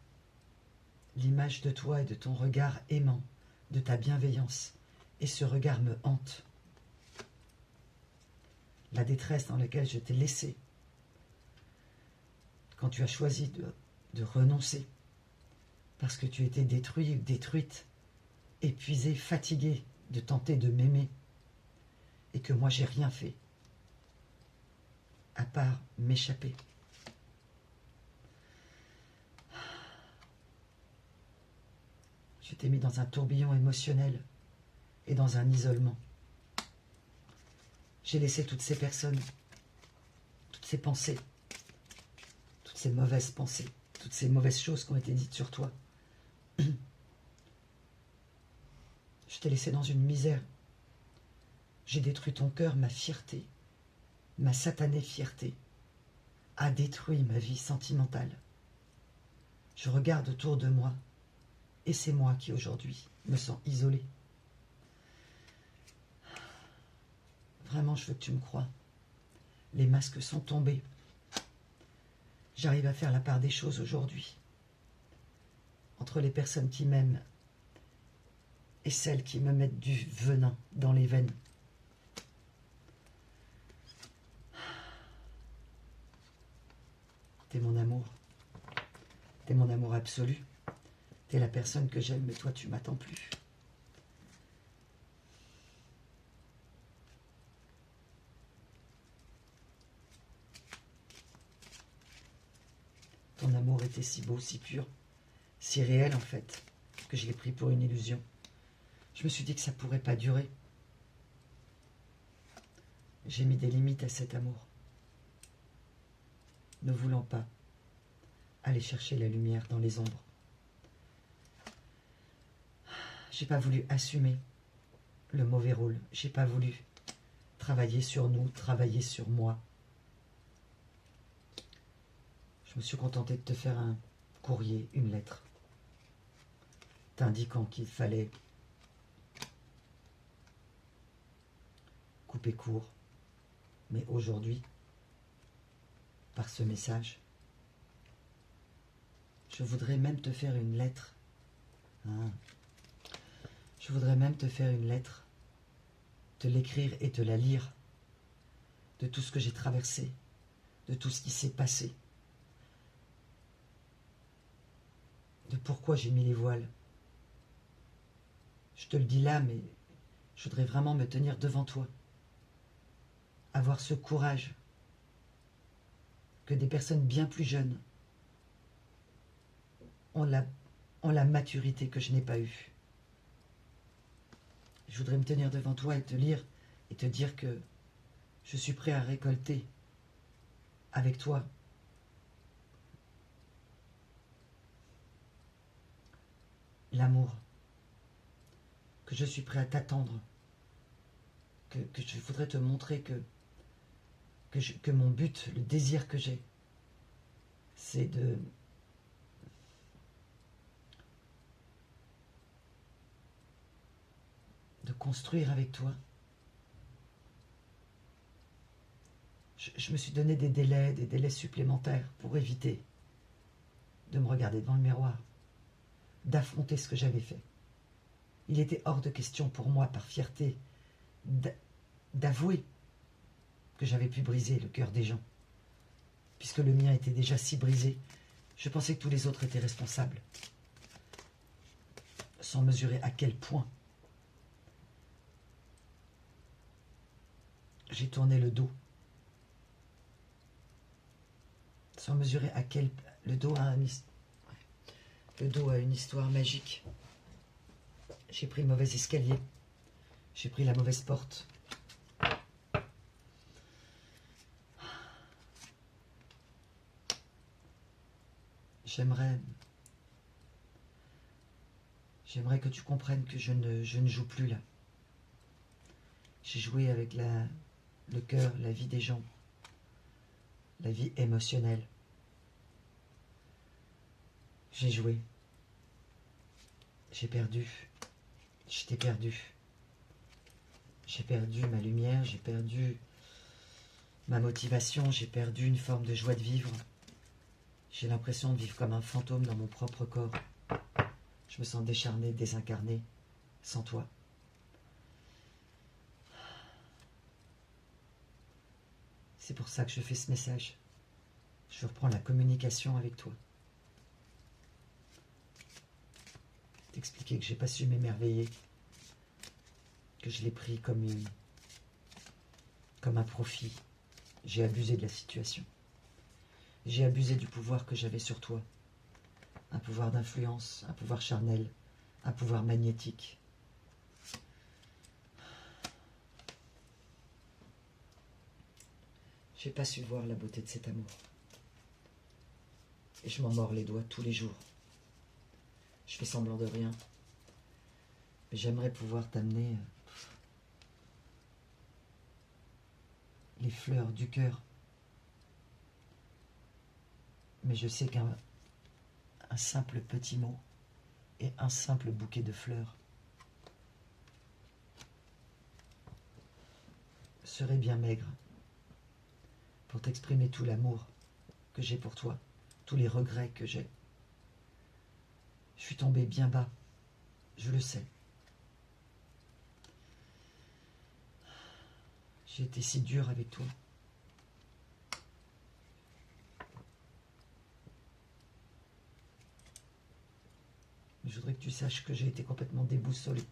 l'image de toi et de ton regard aimant, de ta bienveillance. Et ce regard me hante. La détresse dans laquelle je t'ai laissé quand tu as choisi de renoncer parce que tu étais détruit ou détruite, épuisée, fatiguée de tenter de m'aimer et que moi j'ai rien fait à part m'échapper. Je t'ai mis dans un tourbillon émotionnel et dans un isolement. J'ai laissé toutes ces personnes, toutes ces pensées, toutes ces mauvaises pensées, toutes ces mauvaises choses qui ont été dites sur toi. Je t'ai laissé dans une misère. J'ai détruit ton cœur, ma fierté, ma satanée fierté a détruit ma vie sentimentale. Je regarde autour de moi et c'est moi qui aujourd'hui me sens isolée. Vraiment, je veux que tu me crois. Les masques sont tombés. J'arrive à faire la part des choses aujourd'hui. Entre les personnes qui m'aiment et celles qui me mettent du venin dans les veines. T'es mon amour. T'es mon amour absolu. T'es la personne que j'aime, mais toi, tu m'attends plus. Ton amour était si beau, si pur, si réel en fait, que je l'ai pris pour une illusion. Je me suis dit que ça ne pourrait pas durer. J'ai mis des limites à cet amour. Ne voulant pas aller chercher la lumière dans les ombres. J'ai pas voulu assumer le mauvais rôle. J'ai pas voulu travailler sur nous, travailler sur moi. Je me suis contentée de te faire un courrier, une lettre, t'indiquant qu'il fallait couper court. Mais aujourd'hui, par ce message, je voudrais même te faire une lettre. Je voudrais même te faire une lettre, te l'écrire et te la lire, de tout ce que j'ai traversé, de tout ce qui s'est passé, de pourquoi j'ai mis les voiles. Je te le dis là, mais je voudrais vraiment me tenir devant toi avoir ce courage que des personnes bien plus jeunes ont la maturité que je n'ai pas eue. Je voudrais me tenir devant toi et te lire et te dire que je suis prêt à récolter avec toi l'amour, que je suis prêt à t'attendre, que je voudrais te montrer que mon but, le désir que j'ai, c'est de construire avec toi. Je me suis donné des délais supplémentaires pour éviter de me regarder devant le miroir, d'affronter ce que j'avais fait. Il était hors de question pour moi, par fierté, d'avouer que j'avais pu briser le cœur des gens. Puisque le mien était déjà si brisé, je pensais que tous les autres étaient responsables. Sans mesurer à quel point j'ai tourné le dos. Sans mesurer à quel... Le dos a une histoire magique. J'ai pris le mauvais escalier. J'ai pris la mauvaise porte. J'aimerais que tu comprennes que je ne joue plus là. J'ai joué avec le cœur, la vie des gens, la vie émotionnelle. J'ai joué. J'ai perdu. Je t'ai perdu. J'ai perdu ma lumière, j'ai perdu ma motivation, j'ai perdu une forme de joie de vivre. J'ai l'impression de vivre comme un fantôme dans mon propre corps. Je me sens décharné, désincarné, sans toi. C'est pour ça que je fais ce message. Je reprends la communication avec toi. T'expliquer que j'ai pas su m'émerveiller, que je l'ai pris comme un profit. J'ai abusé de la situation. J'ai abusé du pouvoir que j'avais sur toi. Un pouvoir d'influence, un pouvoir charnel, un pouvoir magnétique. J'ai pas su voir la beauté de cet amour. Et je m'en mords les doigts tous les jours. Je fais semblant de rien. Mais j'aimerais pouvoir t'amener les fleurs du cœur. Mais je sais qu'un simple petit mot et un simple bouquet de fleurs serait bien maigre pour t'exprimer tout l'amour que j'ai pour toi, tous les regrets que j'ai. Je suis tombé bien bas, je le sais. J'ai été si dur avec toi. Je voudrais que tu saches que j'ai été complètement déboussolé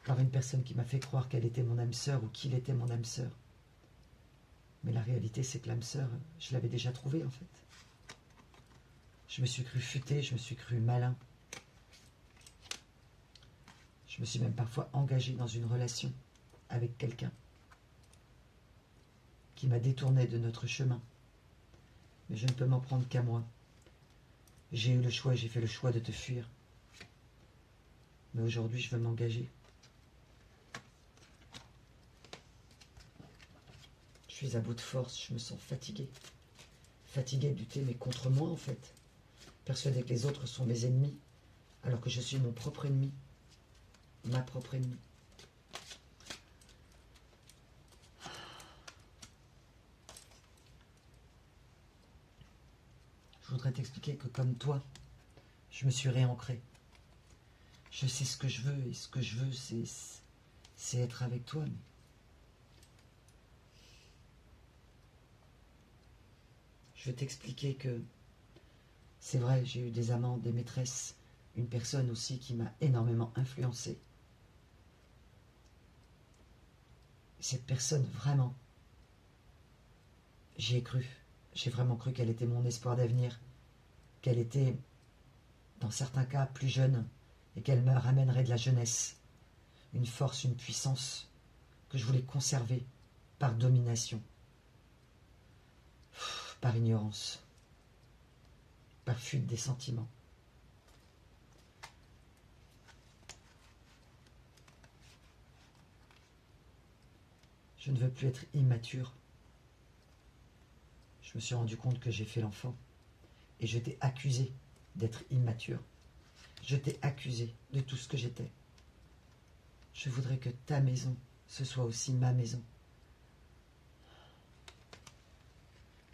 par une personne qui m'a fait croire qu'elle était mon âme sœur ou qu'il était mon âme sœur. Mais la réalité, c'est que l'âme sœur, je l'avais déjà trouvée en fait. Je me suis cru futé, je me suis cru malin. Je me suis même parfois engagé dans une relation avec quelqu'un qui m'a détourné de notre chemin. Mais je ne peux m'en prendre qu'à moi. J'ai eu le choix et j'ai fait le choix de te fuir. Mais aujourd'hui, je veux m'engager. Je suis à bout de force, je me sens fatigué. Fatigué de lutter, mais contre moi en fait. Persuadé que les autres sont mes ennemis, alors que je suis mon propre ennemi. Ma propre ennemie. Je voudrais t'expliquer que comme toi, je me suis réancré. Je sais ce que je veux, et ce que je veux, c'est être avec toi. Je veux t'expliquer que c'est vrai, j'ai eu des amants, des maîtresses, une personne aussi qui m'a énormément influencé. cette personne, vraiment, j'y ai cru. J'ai vraiment cru qu'elle était mon espoir d'avenir, qu'elle était, dans certains cas, plus jeune, et qu'elle me ramènerait de la jeunesse, une force, une puissance que je voulais conserver par domination, par ignorance, par fuite des sentiments. Je ne veux plus être immature. Je me suis rendu compte que j'ai fait l'enfant et je t'ai accusé d'être immature. Je t'ai accusé de tout ce que j'étais. Je voudrais que ta maison, ce soit aussi ma maison.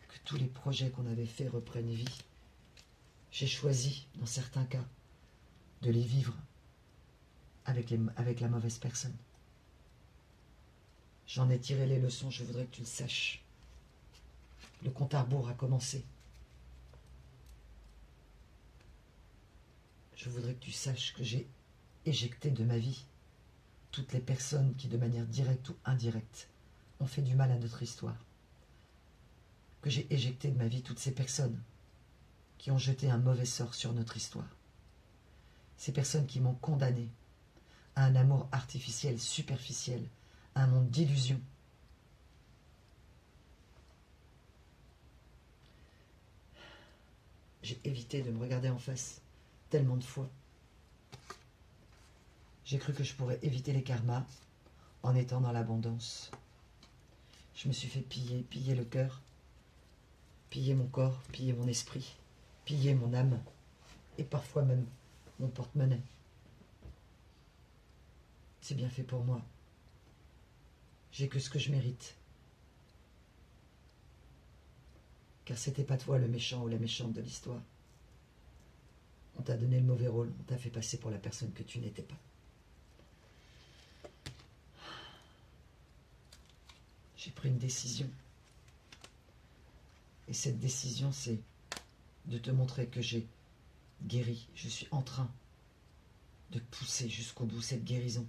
Que tous les projets qu'on avait faits reprennent vie. J'ai choisi, dans certains cas, de les vivre avec la mauvaise personne. J'en ai tiré les leçons, je voudrais que tu le saches. Le compte à rebours a commencé. Je voudrais que tu saches que j'ai éjecté de ma vie toutes les personnes qui, de manière directe ou indirecte, ont fait du mal à notre histoire. Que j'ai éjecté de ma vie toutes ces personnes qui ont jeté un mauvais sort sur notre histoire. Ces personnes qui m'ont condamné à un amour artificiel, superficiel, à un monde d'illusions. J'ai évité de me regarder en face tellement de fois. J'ai cru que je pourrais éviter les karmas en étant dans l'abondance. Je me suis fait piller le cœur, piller mon corps, piller mon esprit, piller mon âme et parfois même mon porte-monnaie. C'est bien fait pour moi. J'ai que ce que je mérite. Car c'était pas toi le méchant ou la méchante de l'histoire. On t'a donné le mauvais rôle, on t'a fait passer pour la personne que tu n'étais pas. J'ai pris une décision. Et cette décision, c'est de te montrer que j'ai guéri. Je suis en train de pousser jusqu'au bout cette guérison.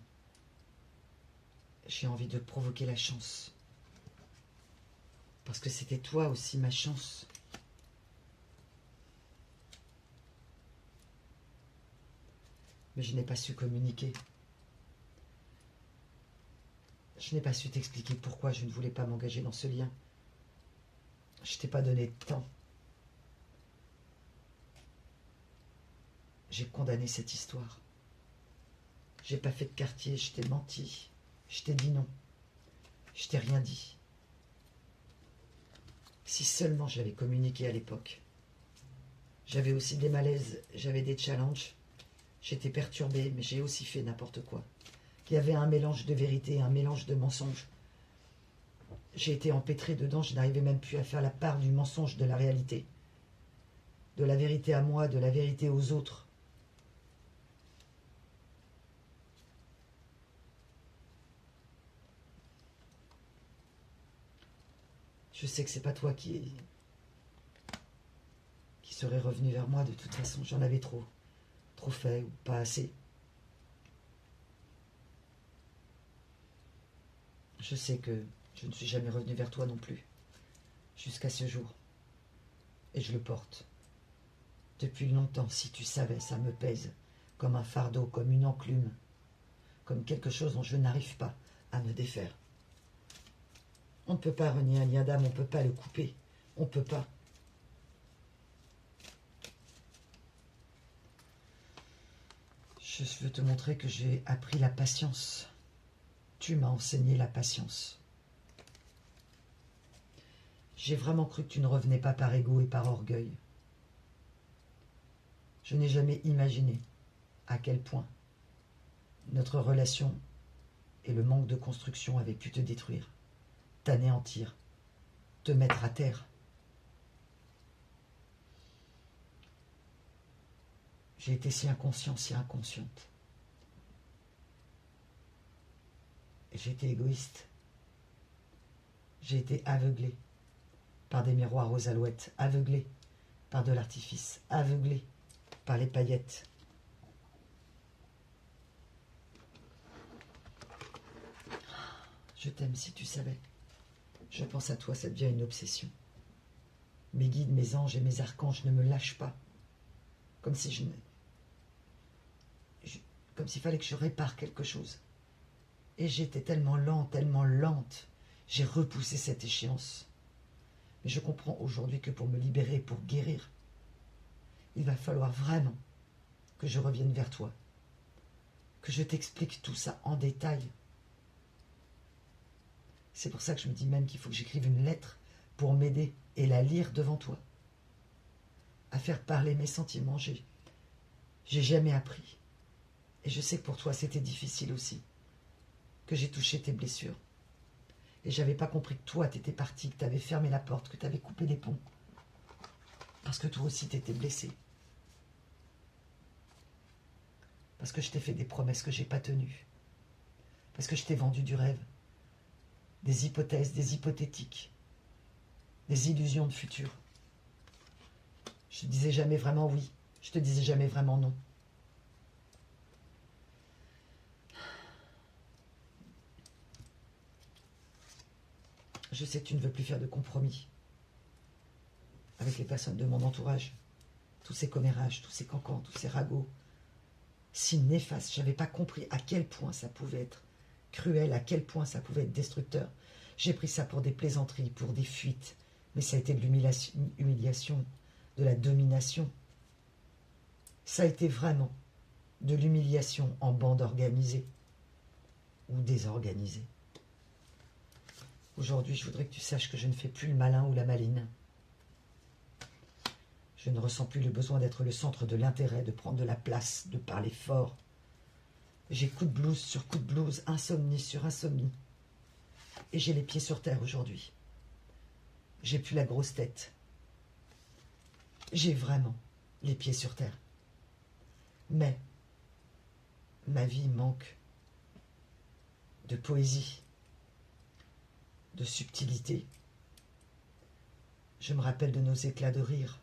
J'ai envie de provoquer la chance. Parce que c'était toi aussi ma chance. Mais je n'ai pas su communiquer. Je n'ai pas su t'expliquer pourquoi je ne voulais pas m'engager dans ce lien. Je t'ai pas donné de temps. J'ai condamné cette histoire. J'ai pas fait de quartier, je t'ai menti. Je t'ai dit non. Je t'ai rien dit. Si seulement j'avais communiqué à l'époque. J'avais aussi des malaises, j'avais des challenges. J'étais perturbée, mais j'ai aussi fait n'importe quoi. Il y avait un mélange de vérité, un mélange de mensonges. J'ai été empêtrée dedans, je n'arrivais même plus à faire la part du mensonge de la réalité. De la vérité à moi, de la vérité aux autres. Je sais que c'est pas toi qui serait revenu vers moi de toute façon. J'en avais trop fait ou pas assez. Je sais que je ne suis jamais revenu vers toi non plus, jusqu'à ce jour. Et je le porte. Depuis longtemps, si tu savais, ça me pèse comme un fardeau, comme une enclume, comme quelque chose dont je n'arrive pas à me défaire. On ne peut pas renier un lien d'âme, on ne peut pas le couper. On ne peut pas. Je veux te montrer que j'ai appris la patience. Tu m'as enseigné la patience. J'ai vraiment cru que tu ne revenais pas par égo et par orgueil. Je n'ai jamais imaginé à quel point notre relation et le manque de construction avaient pu te détruire, t'anéantir, te mettre à terre. J'ai été si inconscient, si inconsciente. Et j'ai été égoïste. J'ai été aveuglé par des miroirs aux alouettes, aveuglé par de l'artifice, aveuglé par les paillettes. Je t'aime si tu savais. Je pense à toi, ça devient une obsession. Mes guides, mes anges et mes archanges ne me lâchent pas. Comme si comme s'il fallait que je répare quelque chose. Et j'étais tellement lente. J'ai repoussé cette échéance. Mais je comprends aujourd'hui que pour me libérer, pour guérir, il va falloir vraiment que je revienne vers toi. Que je t'explique tout ça en détail. C'est pour ça que je me dis même qu'il faut que j'écrive une lettre pour m'aider et la lire devant toi. À faire parler mes sentiments, j'ai jamais appris. Et je sais que pour toi, c'était difficile aussi. Que j'ai touché tes blessures. Et j'avais pas compris que toi, t'étais parti, que t'avais fermé la porte, que t'avais coupé les ponts. Parce que toi aussi, t'étais blessé. Parce que je t'ai fait des promesses que j'ai pas tenues. Parce que je t'ai vendu du rêve. Des hypothèses, des hypothétiques. Des illusions de futur. Je te disais jamais vraiment oui. Je te disais jamais vraiment non. Je sais que tu ne veux plus faire de compromis avec les personnes de mon entourage. Tous ces commérages, tous ces cancans, tous ces ragots. Si néfastes, je n'avais pas compris à quel point ça pouvait être cruel, à quel point ça pouvait être destructeur. J'ai pris ça pour des plaisanteries, pour des fuites. Mais ça a été de l'humiliation, de la domination. Ça a été vraiment de l'humiliation en bande organisée ou désorganisée. Aujourd'hui, je voudrais que tu saches que je ne fais plus le malin ou la maline. Je ne ressens plus le besoin d'être le centre de l'intérêt, de prendre de la place, de parler fort. J'ai coup de blues sur coup de blues, insomnie sur insomnie. Et j'ai les pieds sur terre aujourd'hui. J'ai plus la grosse tête. J'ai vraiment les pieds sur terre. Mais ma vie manque de poésie, de subtilité. Je me rappelle de nos éclats de rire,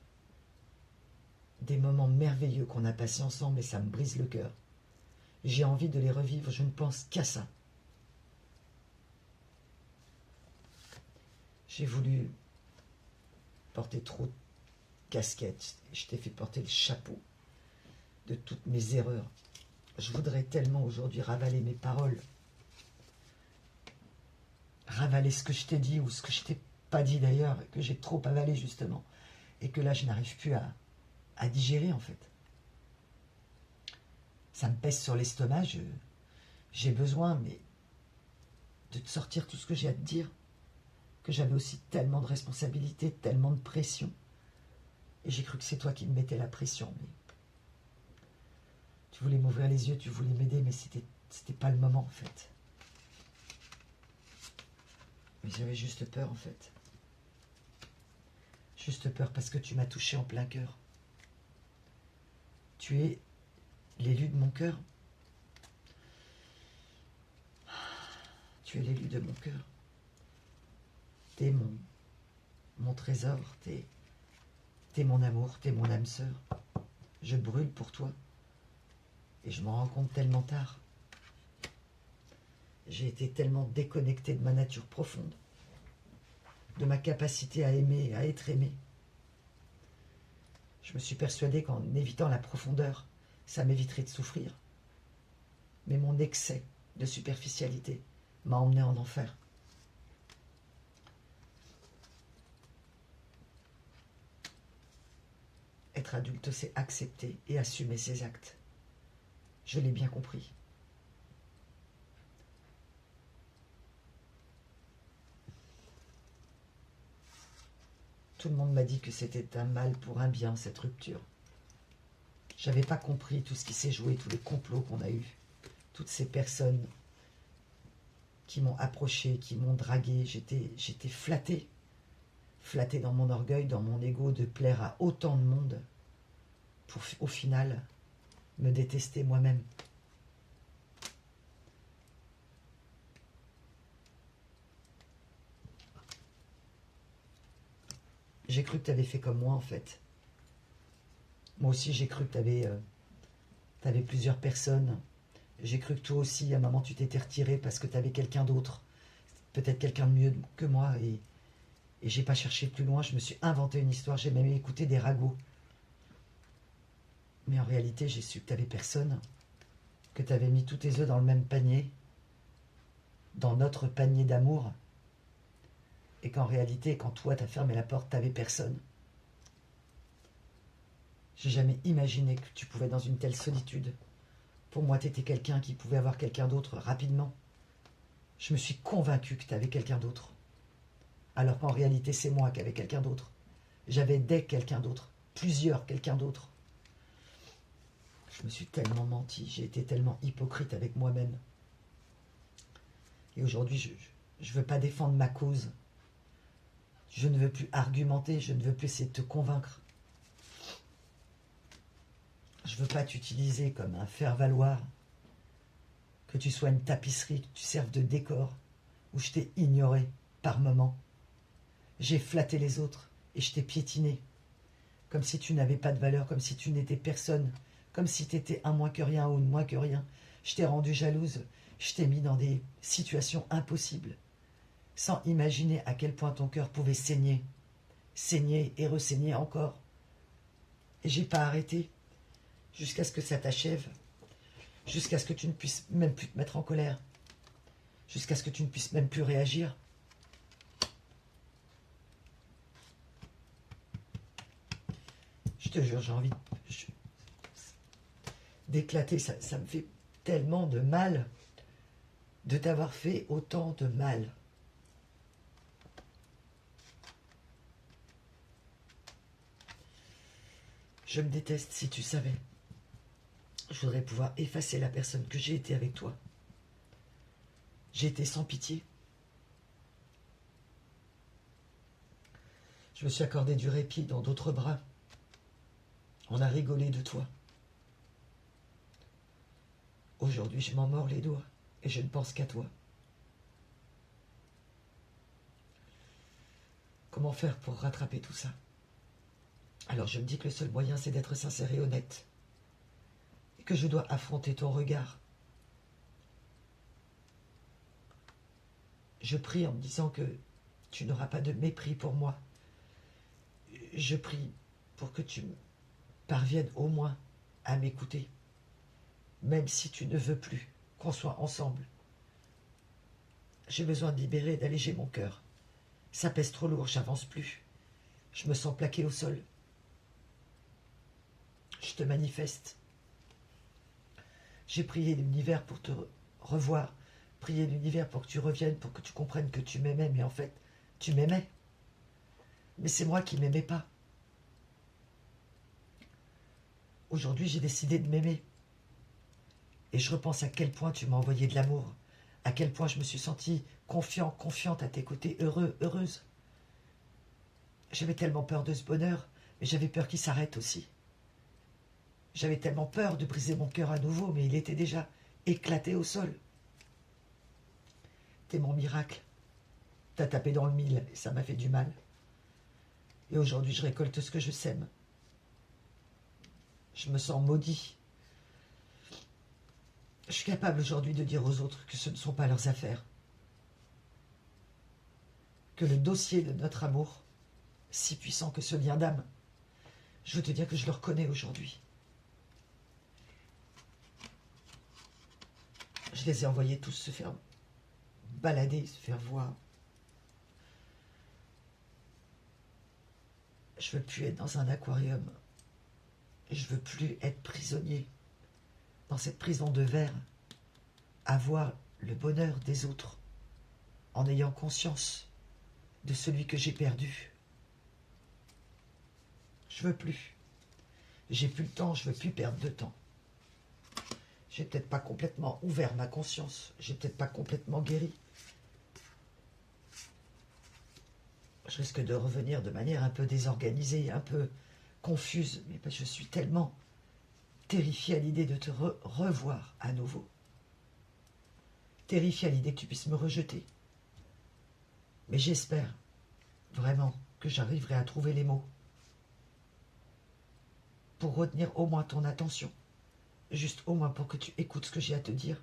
des moments merveilleux qu'on a passés ensemble et ça me brise le cœur. J'ai envie de les revivre, je ne pense qu'à ça. J'ai voulu porter trop de casquettes, je t'ai fait porter le chapeau de toutes mes erreurs. Je voudrais tellement aujourd'hui ravaler mes paroles, ravaler ce que je t'ai dit ou ce que je t'ai pas dit d'ailleurs, que j'ai trop avalé justement, et que là je n'arrive plus à digérer en fait. Ça me pèse sur l'estomac, j'ai besoin mais de te sortir tout ce que j'ai à te dire, que j'avais aussi tellement de responsabilités, tellement de pression, et j'ai cru que c'est toi qui me mettais la pression, mais tu voulais m'ouvrir les yeux, tu voulais m'aider, mais c'était pas le moment en fait. Mais j'avais juste peur en fait. Juste peur parce que tu m'as touché en plein cœur. Tu es l'élu de mon cœur. Tu es l'élu de mon cœur. T'es mon trésor, t'es mon amour, t'es mon âme sœur. Je brûle pour toi. Et je m'en rends compte tellement tard. J'ai été tellement déconnecté de ma nature profonde, de ma capacité à aimer, à être aimé. Je me suis persuadé qu'en évitant la profondeur, ça m'éviterait de souffrir. Mais mon excès de superficialité m'a emmené en enfer. Être adulte, c'est accepter et assumer ses actes. Je l'ai bien compris. Tout le monde m'a dit que c'était un mal pour un bien, cette rupture. J'avais pas compris tout ce qui s'est joué, tous les complots qu'on a eus. Toutes ces personnes qui m'ont approché, qui m'ont dragué. J'étais flattée. Flattée dans mon orgueil, dans mon ego de plaire à autant de monde. Pour au final me détester moi-même. J'ai cru que tu avais fait comme moi en fait. Moi aussi j'ai cru que tu avais plusieurs personnes. J'ai cru que toi aussi à un moment tu t'étais retiré parce que tu avais quelqu'un d'autre. peut-être quelqu'un de mieux que moi, et j'ai pas cherché plus loin, je me suis inventé une histoire, j'ai même écouté des ragots. Mais en réalité, j'ai su que tu n'avais personne, que tu avais mis tous tes œufs dans le même panier, dans notre panier d'amour, et qu'en réalité, quand toi t'as fermé la porte, tu n'avais personne. J'ai jamais imaginé que tu pouvais être dans une telle solitude. Pour moi, tu étais quelqu'un qui pouvait avoir quelqu'un d'autre rapidement. Je me suis convaincue que tu avais quelqu'un d'autre. Alors qu'en réalité, c'est moi qui avais quelqu'un d'autre. J'avais des quelqu'un d'autre, plusieurs quelqu'un d'autre. Je me suis tellement menti, j'ai été tellement hypocrite avec moi-même. Et aujourd'hui, je ne veux pas défendre ma cause. Je ne veux plus argumenter, je ne veux plus essayer de te convaincre. Je ne veux pas t'utiliser comme un faire-valoir, que tu sois une tapisserie, que tu serves de décor, où je t'ai ignoré par moments. J'ai flatté les autres et je t'ai piétiné, comme si tu n'avais pas de valeur, comme si tu n'étais personne, comme si tu étais un moins que rien ou une moins que rien. Je t'ai rendue jalouse, je t'ai mis dans des situations impossibles, sans imaginer à quel point ton cœur pouvait saigner, saigner et ressaigner encore. Et j'ai pas arrêté, jusqu'à ce que ça t'achève, jusqu'à ce que tu ne puisses même plus te mettre en colère, jusqu'à ce que tu ne puisses même plus réagir. Je te jure, j'ai envie d'éclater, ça me fait tellement de mal de t'avoir fait autant de mal. Je me déteste, si tu savais. Je voudrais pouvoir effacer la personne que j'ai été avec toi. J'ai été sans pitié. Je me suis accordé du répit dans d'autres bras. On a rigolé de toi. Aujourd'hui, je m'en mords les doigts et je ne pense qu'à toi. Comment faire pour rattraper tout ça? Alors je me dis que le seul moyen, c'est d'être sincère et honnête. Et que je dois affronter ton regard. Je prie en me disant que tu n'auras pas de mépris pour moi. Je prie pour que tu parviennes au moins à m'écouter. Même si tu ne veux plus qu'on soit ensemble. J'ai besoin de libérer, d'alléger mon cœur. Ça pèse trop lourd, j'avance plus. Je me sens plaqué au sol. Je te manifeste. J'ai prié l'univers pour te revoir, prié l'univers pour que tu reviennes, pour que tu comprennes que tu m'aimais, mais en fait, tu m'aimais. Mais c'est moi qui ne m'aimais pas. Aujourd'hui, j'ai décidé de m'aimer. Et je repense à quel point tu m'as envoyé de l'amour, à quel point je me suis sentie confiant, confiante à tes côtés, heureux, heureuse. J'avais tellement peur de ce bonheur, mais j'avais peur qu'il s'arrête aussi. J'avais tellement peur de briser mon cœur à nouveau, mais il était déjà éclaté au sol. T'es mon miracle. T'as tapé dans le mille et ça m'a fait du mal. Et aujourd'hui, je récolte ce que je sème. Je me sens maudit. Je suis capable aujourd'hui de dire aux autres que ce ne sont pas leurs affaires. Que le dossier de notre amour, si puissant que ce lien d'âme, je veux te dire que je le reconnais aujourd'hui. Je les ai envoyés tous se faire balader, se faire voir. Je veux plus être dans un aquarium. Je veux plus être prisonnier dans cette prison de verre, avoir le bonheur des autres en ayant conscience de celui que j'ai perdu. Je veux plus. J'ai plus le temps, je veux plus perdre de temps. J'ai peut-être pas complètement ouvert ma conscience, j'ai peut-être pas complètement guéri. Je risque de revenir de manière un peu désorganisée, un peu confuse, mais je suis tellement terrifiée à l'idée de te revoir à nouveau. Terrifiée à l'idée que tu puisses me rejeter. Mais j'espère vraiment que j'arriverai à trouver les mots pour retenir au moins ton attention, juste au moins pour que tu écoutes ce que j'ai à te dire.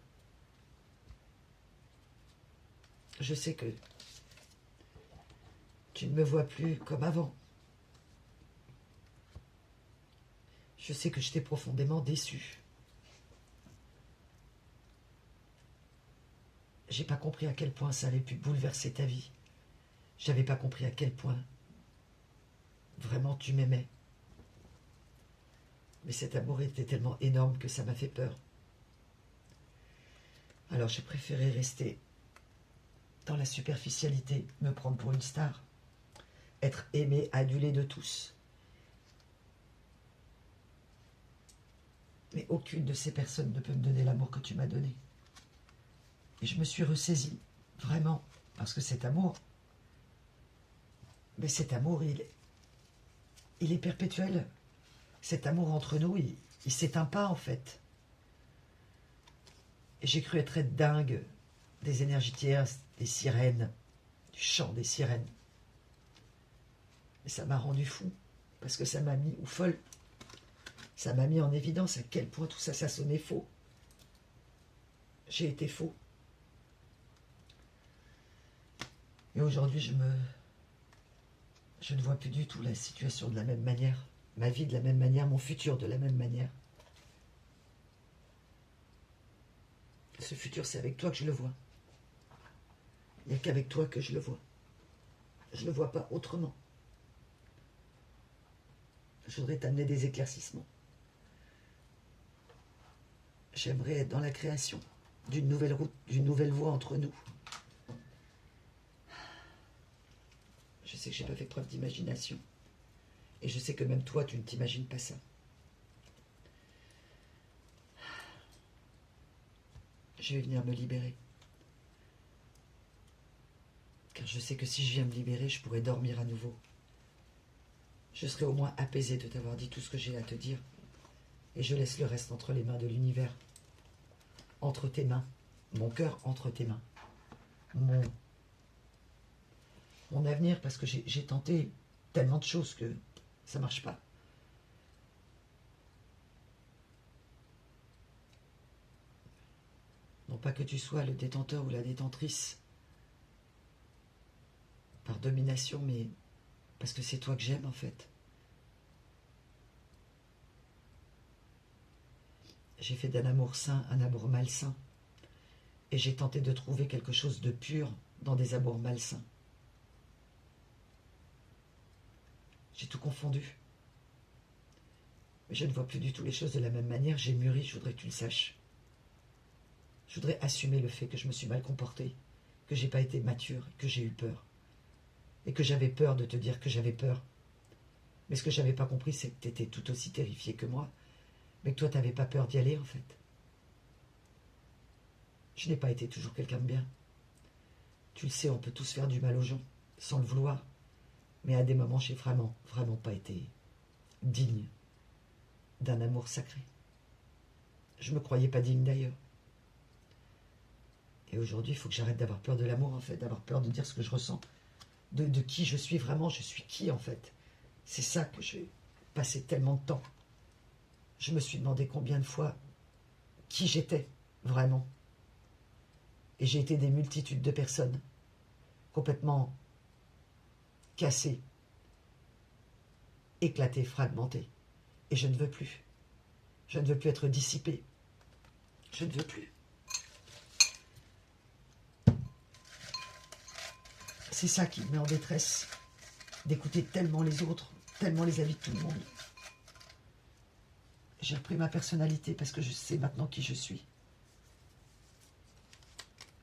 Je sais que tu ne me vois plus comme avant. Je sais que je t'ai profondément déçu. J'ai pas compris à quel point ça avait pu bouleverser ta vie. J'avais pas compris à quel point vraiment tu m'aimais. Mais cet amour était tellement énorme que ça m'a fait peur. Alors j'ai préféré rester dans la superficialité, me prendre pour une star, être aimé, adulé de tous. Mais aucune de ces personnes ne peut me donner l'amour que tu m'as donné. Et je me suis ressaisie, vraiment, parce que cet amour, mais cet amour, il est perpétuel. Cet amour entre nous, il ne s'éteint pas, en fait. Et j'ai cru être dingue des énergies tierces, des sirènes, du chant des sirènes. Mais ça m'a rendu fou, parce que ça m'a mis, ou folle, ça m'a mis en évidence à quel point tout ça, ça sonnait faux. J'ai été faux. Et aujourd'hui, je ne vois plus du tout la situation de la même manière, ma vie de la même manière, mon futur de la même manière. Ce futur, c'est avec toi que je le vois. Il n'y a qu'avec toi que je le vois. Je ne le vois pas autrement. Je voudrais t'amener des éclaircissements. J'aimerais être dans la création d'une nouvelle route, d'une nouvelle voie entre nous. Je sais que je n'ai pas fait preuve d'imagination. Et je sais que même toi, tu ne t'imagines pas ça. Je vais venir me libérer. Car je sais que si je viens me libérer, je pourrai dormir à nouveau. Je serai au moins apaisée de t'avoir dit tout ce que j'ai à te dire. Et je laisse le reste entre les mains de l'univers. Entre tes mains. Mon cœur entre tes mains. Mon avenir, parce que j'ai tenté tellement de choses que ça ne marche pas. Non pas que tu sois le détenteur ou la détentrice par domination, mais parce que c'est toi que j'aime en fait. J'ai fait d'un amour sain un amour malsain. Et j'ai tenté de trouver quelque chose de pur dans des amours malsains. J'ai tout confondu. Mais je ne vois plus du tout les choses de la même manière. J'ai mûri, je voudrais que tu le saches. Je voudrais assumer le fait que je me suis mal comportée, que j'ai pas été mature, que j'ai eu peur. Et que j'avais peur de te dire que j'avais peur. Mais ce que j'avais pas compris, c'est que tu étais tout aussi terrifiée que moi, mais que toi, tu n'avais pas peur d'y aller, en fait. Je n'ai pas été toujours quelqu'un de bien. Tu le sais, on peut tous faire du mal aux gens, sans le vouloir. Mais à des moments, j'ai vraiment, vraiment pas été digne d'un amour sacré. Je me croyais pas digne d'ailleurs. Et aujourd'hui, il faut que j'arrête d'avoir peur de l'amour, en fait, d'avoir peur de dire ce que je ressens, de qui je suis vraiment, je suis qui, en fait. C'est ça que j'ai passé tellement de temps. Je me suis demandé combien de fois qui j'étais, vraiment. Et j'ai été des multitudes de personnes, complètement cassées, éclatées, fragmentées. Et je ne veux plus. Je ne veux plus être dissipée. Je ne veux plus. C'est ça qui me met en détresse, d'écouter tellement les autres, tellement les avis de tout le monde. J'ai repris ma personnalité parce que je sais maintenant qui je suis.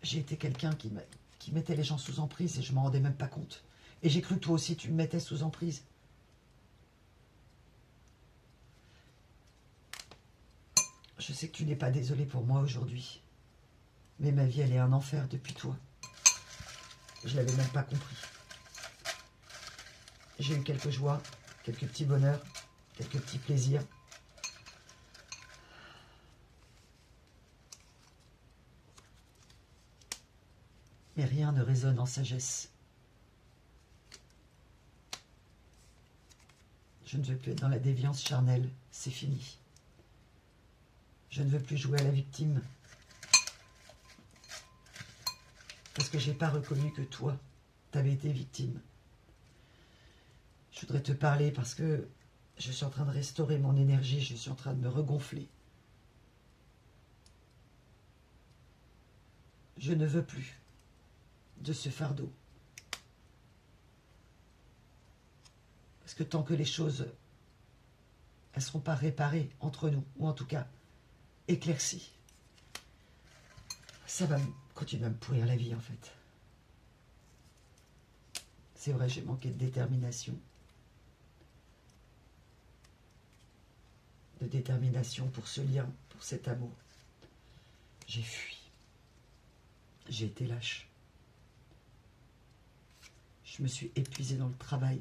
J'ai été quelqu'un qui mettait les gens sous emprise et je ne m'en rendais même pas compte. Et j'ai cru que toi aussi tu me mettais sous emprise. Je sais que tu n'es pas désolé pour moi aujourd'hui. Mais ma vie, elle est un enfer depuis toi. Je ne l'avais même pas compris. J'ai eu quelques joies, quelques petits bonheurs, quelques petits plaisirs. Mais rien ne résonne en sagesse. Je ne veux plus être dans la déviance charnelle, c'est fini. Je ne veux plus jouer à la victime. parce que j'ai pas reconnu que toi, tu avais été victime. Je voudrais te parler parce que je suis en train de restaurer mon énergie, je suis en train de me regonfler. Je ne veux plus de ce fardeau. Parce que tant que les choses, elles ne seront pas réparées entre nous, ou en tout cas éclaircies, ça va continuer à me pourrir la vie en fait. C'est vrai, j'ai manqué de détermination. De détermination pour ce lien, pour cet amour. J'ai fui. J'ai été lâche. Je me suis épuisée dans le travail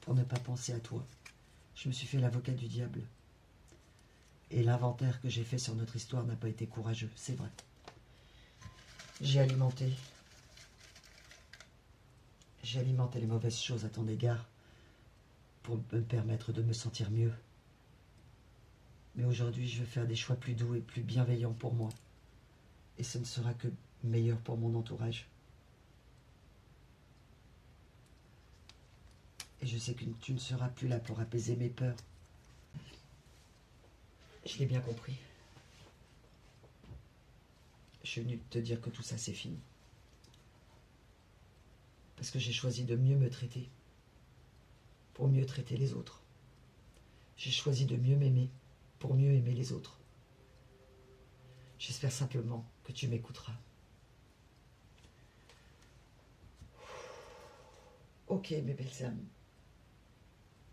pour ne pas penser à toi. Je me suis fait l'avocat du diable. Et l'inventaire que j'ai fait sur notre histoire n'a pas été courageux, c'est vrai. J'ai alimenté les mauvaises choses à ton égard pour me permettre de me sentir mieux. Mais aujourd'hui, je veux faire des choix plus doux et plus bienveillants pour moi. Et ce ne sera que meilleur pour mon entourage. Et je sais que tu ne seras plus là pour apaiser mes peurs. Je l'ai bien compris. Je suis venu te dire que tout ça, c'est fini. Parce que j'ai choisi de mieux me traiter. Pour mieux traiter les autres. J'ai choisi de mieux m'aimer. Pour mieux aimer les autres. J'espère simplement que tu m'écouteras. Ok, mes belles âmes.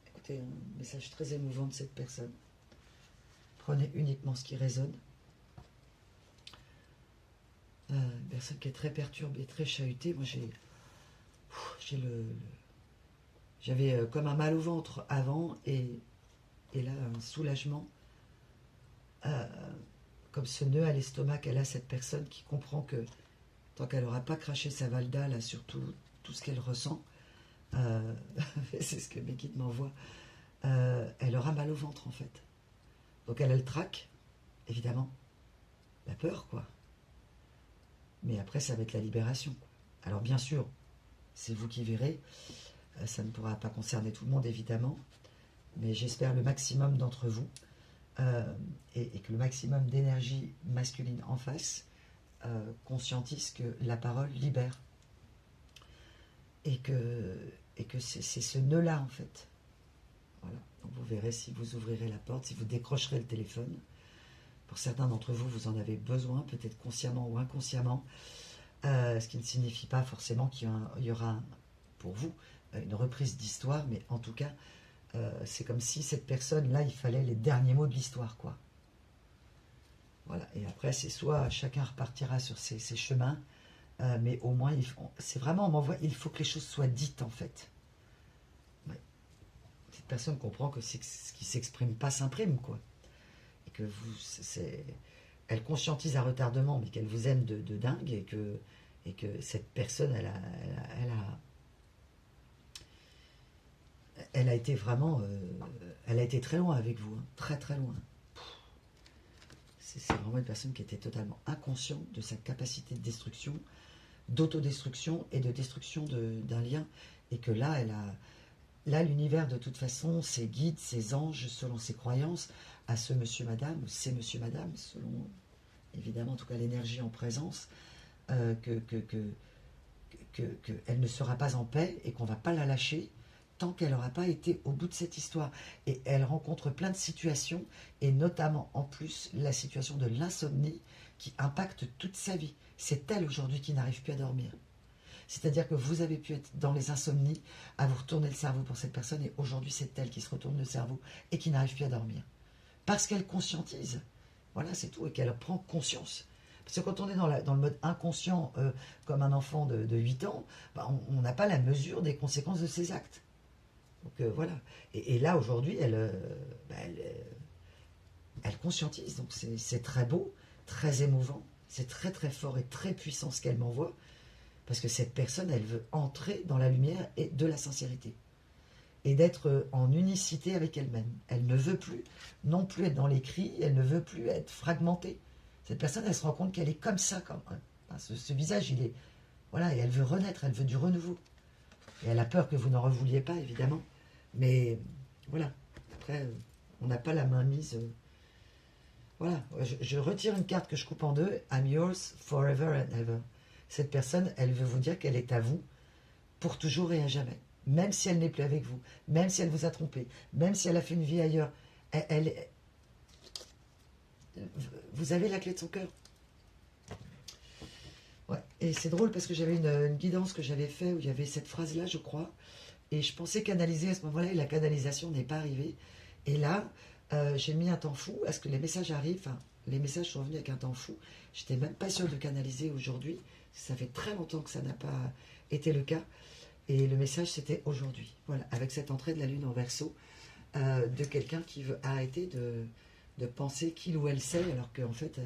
Écoutez, un message très émouvant de cette personne. Prenez uniquement ce qui résonne. Une personne qui est très perturbée, très chahutée. Moi, j'avais comme un mal au ventre avant et là, un soulagement. Comme ce nœud à l'estomac qu'elle a, cette personne qui comprend que tant qu'elle n'aura pas craché sa valda là, sur tout ce qu'elle ressent, c'est ce que mes guides m'envoient, elle aura mal au ventre en fait. Donc elle a le trac, évidemment, la peur quoi. Mais après ça va être la libération. Alors bien sûr, c'est vous qui verrez, ça ne pourra pas concerner tout le monde évidemment, mais j'espère le maximum d'entre vous. Et que le maximum d'énergie masculine en face conscientise que la parole libère. Et que c'est ce nœud-là, en fait. Voilà. Donc vous verrez si vous ouvrirez la porte, si vous décrocherez le téléphone. Pour certains d'entre vous, vous en avez besoin, peut-être consciemment ou inconsciemment, ce qui ne signifie pas forcément qu'il y aura, pour vous, une reprise d'histoire, mais en tout cas, c'est comme si cette personne-là, il fallait les derniers mots de l'histoire, quoi. Voilà, et après, c'est soit chacun repartira sur ses chemins, mais au moins, c'est vraiment, on m'envoie, il faut que les choses soient dites, en fait. Ouais. Cette personne comprend que ce qui ne s'exprime pas s'imprime, quoi. Et que elle conscientise à retardement, mais qu'elle vous aime de dingue, et que cette personne, elle a été vraiment, elle a été très loin avec vous, hein, très très loin. C'est vraiment une personne qui était totalement inconsciente de sa capacité de destruction, d'autodestruction et de destruction d'un lien. Et que là, l'univers de toute façon, ses guides, ses anges, selon ses croyances, à ce monsieur, madame, ou ces monsieur, madame, selon évidemment en tout cas l'énergie en présence, qu'elle ne sera pas en paix et qu'on ne va pas la lâcher tant qu'elle n'aura pas été au bout de cette histoire. Et elle rencontre plein de situations, et notamment en plus la situation de l'insomnie qui impacte toute sa vie. C'est elle aujourd'hui qui n'arrive plus à dormir. C'est-à-dire que vous avez pu être dans les insomnies à vous retourner le cerveau pour cette personne, et aujourd'hui c'est elle qui se retourne le cerveau et qui n'arrive plus à dormir. Parce qu'elle conscientise. Voilà, c'est tout, et qu'elle prend conscience. Parce que quand on est dans le mode inconscient, comme un enfant de 8 ans, bah, on n'a pas la mesure des conséquences de ses actes. Donc voilà. Et là, aujourd'hui, elle conscientise. Donc c'est très beau, très émouvant. C'est très très fort et très puissant ce qu'elle m'envoie. Parce que cette personne, elle veut entrer dans la lumière et de la sincérité. Et d'être en unicité avec elle-même. Elle ne veut plus non plus être dans les cris, elle ne veut plus être fragmentée. Cette personne, elle se rend compte qu'elle est comme ça. Hein, ce visage, il est... Voilà, et elle veut renaître, elle veut du renouveau. Et elle a peur que vous n'en revouliez pas, évidemment. Mais voilà, après, on n'a pas la main mise. Voilà, je retire une carte que je coupe en deux. I'm yours forever and ever. Cette personne, elle veut vous dire qu'elle est à vous pour toujours et à jamais. Même si elle n'est plus avec vous, même si elle vous a trompé, même si elle a fait une vie ailleurs. Vous avez la clé de son cœur. Ouais. Et c'est drôle parce que j'avais une guidance que j'avais fait où il y avait cette phrase-là, je crois. Et je pensais canaliser à ce moment-là et la canalisation n'est pas arrivée. Et là, j'ai mis un temps fou à ce que les messages arrivent. Enfin, les messages sont venus avec un temps fou. J'étais même pas sûre de canaliser aujourd'hui. Ça fait très longtemps que ça n'a pas été le cas. Et le message, c'était aujourd'hui. Voilà, avec cette entrée de la Lune en Verseau, de quelqu'un qui veut arrêter de penser qu'il ou elle sait, alors qu'en fait,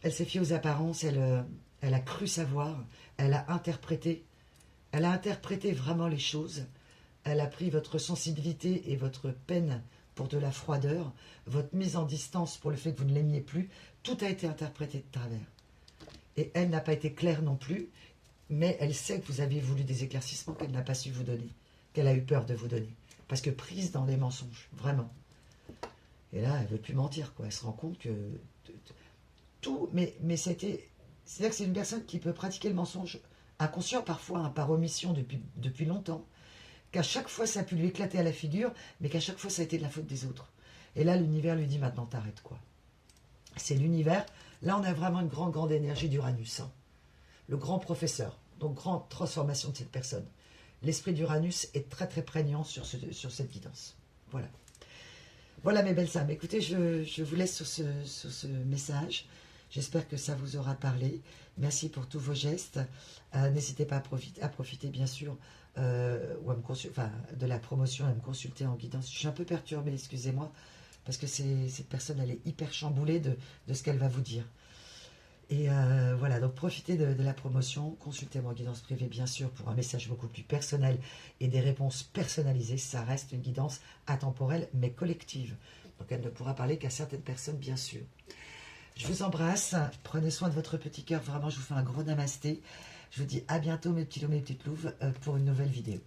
elle s'est fiée aux apparences, elle a cru savoir, elle a interprété vraiment les choses, elle a pris votre sensibilité et votre peine pour de la froideur, votre mise en distance pour le fait que vous ne l'aimiez plus, tout a été interprété de travers. Et elle n'a pas été claire non plus, mais elle sait que vous avez voulu des éclaircissements qu'elle n'a pas su vous donner, qu'elle a eu peur de vous donner, parce que prise dans les mensonges, vraiment. Et là, elle ne veut plus mentir, quoi. Elle se rend compte que tout, mais c'est-à-dire que c'est une personne qui peut pratiquer le mensonge inconscient parfois, hein, par omission depuis longtemps, qu'à chaque fois ça a pu lui éclater à la figure, mais qu'à chaque fois ça a été de la faute des autres. Et là, l'univers lui dit maintenant t'arrêtes, quoi. C'est l'univers. Là, on a vraiment une grande énergie d'Uranus, hein. Le grand professeur, donc grande transformation de cette personne. L'esprit d'Uranus est très prégnant sur cette guidance. Voilà. Voilà mes belles âmes, écoutez, je vous laisse sur ce message. J'espère que ça vous aura parlé. Merci pour tous vos gestes. N'hésitez pas à profiter bien sûr ou à me de la promotion, à me consulter en guidance. Je suis un peu perturbée, excusez-moi, parce que cette personne, elle est hyper chamboulée de ce qu'elle va vous dire. Et voilà, donc profitez de la promotion, consultez-moi en guidance privée bien sûr pour un message beaucoup plus personnel et des réponses personnalisées. Ça reste une guidance atemporelle mais collective. Donc elle ne pourra parler qu'à certaines personnes bien sûr. Je vous embrasse, prenez soin de votre petit cœur, vraiment je vous fais un gros namasté. Je vous dis à bientôt mes petits loups, mes petites louves pour une nouvelle vidéo.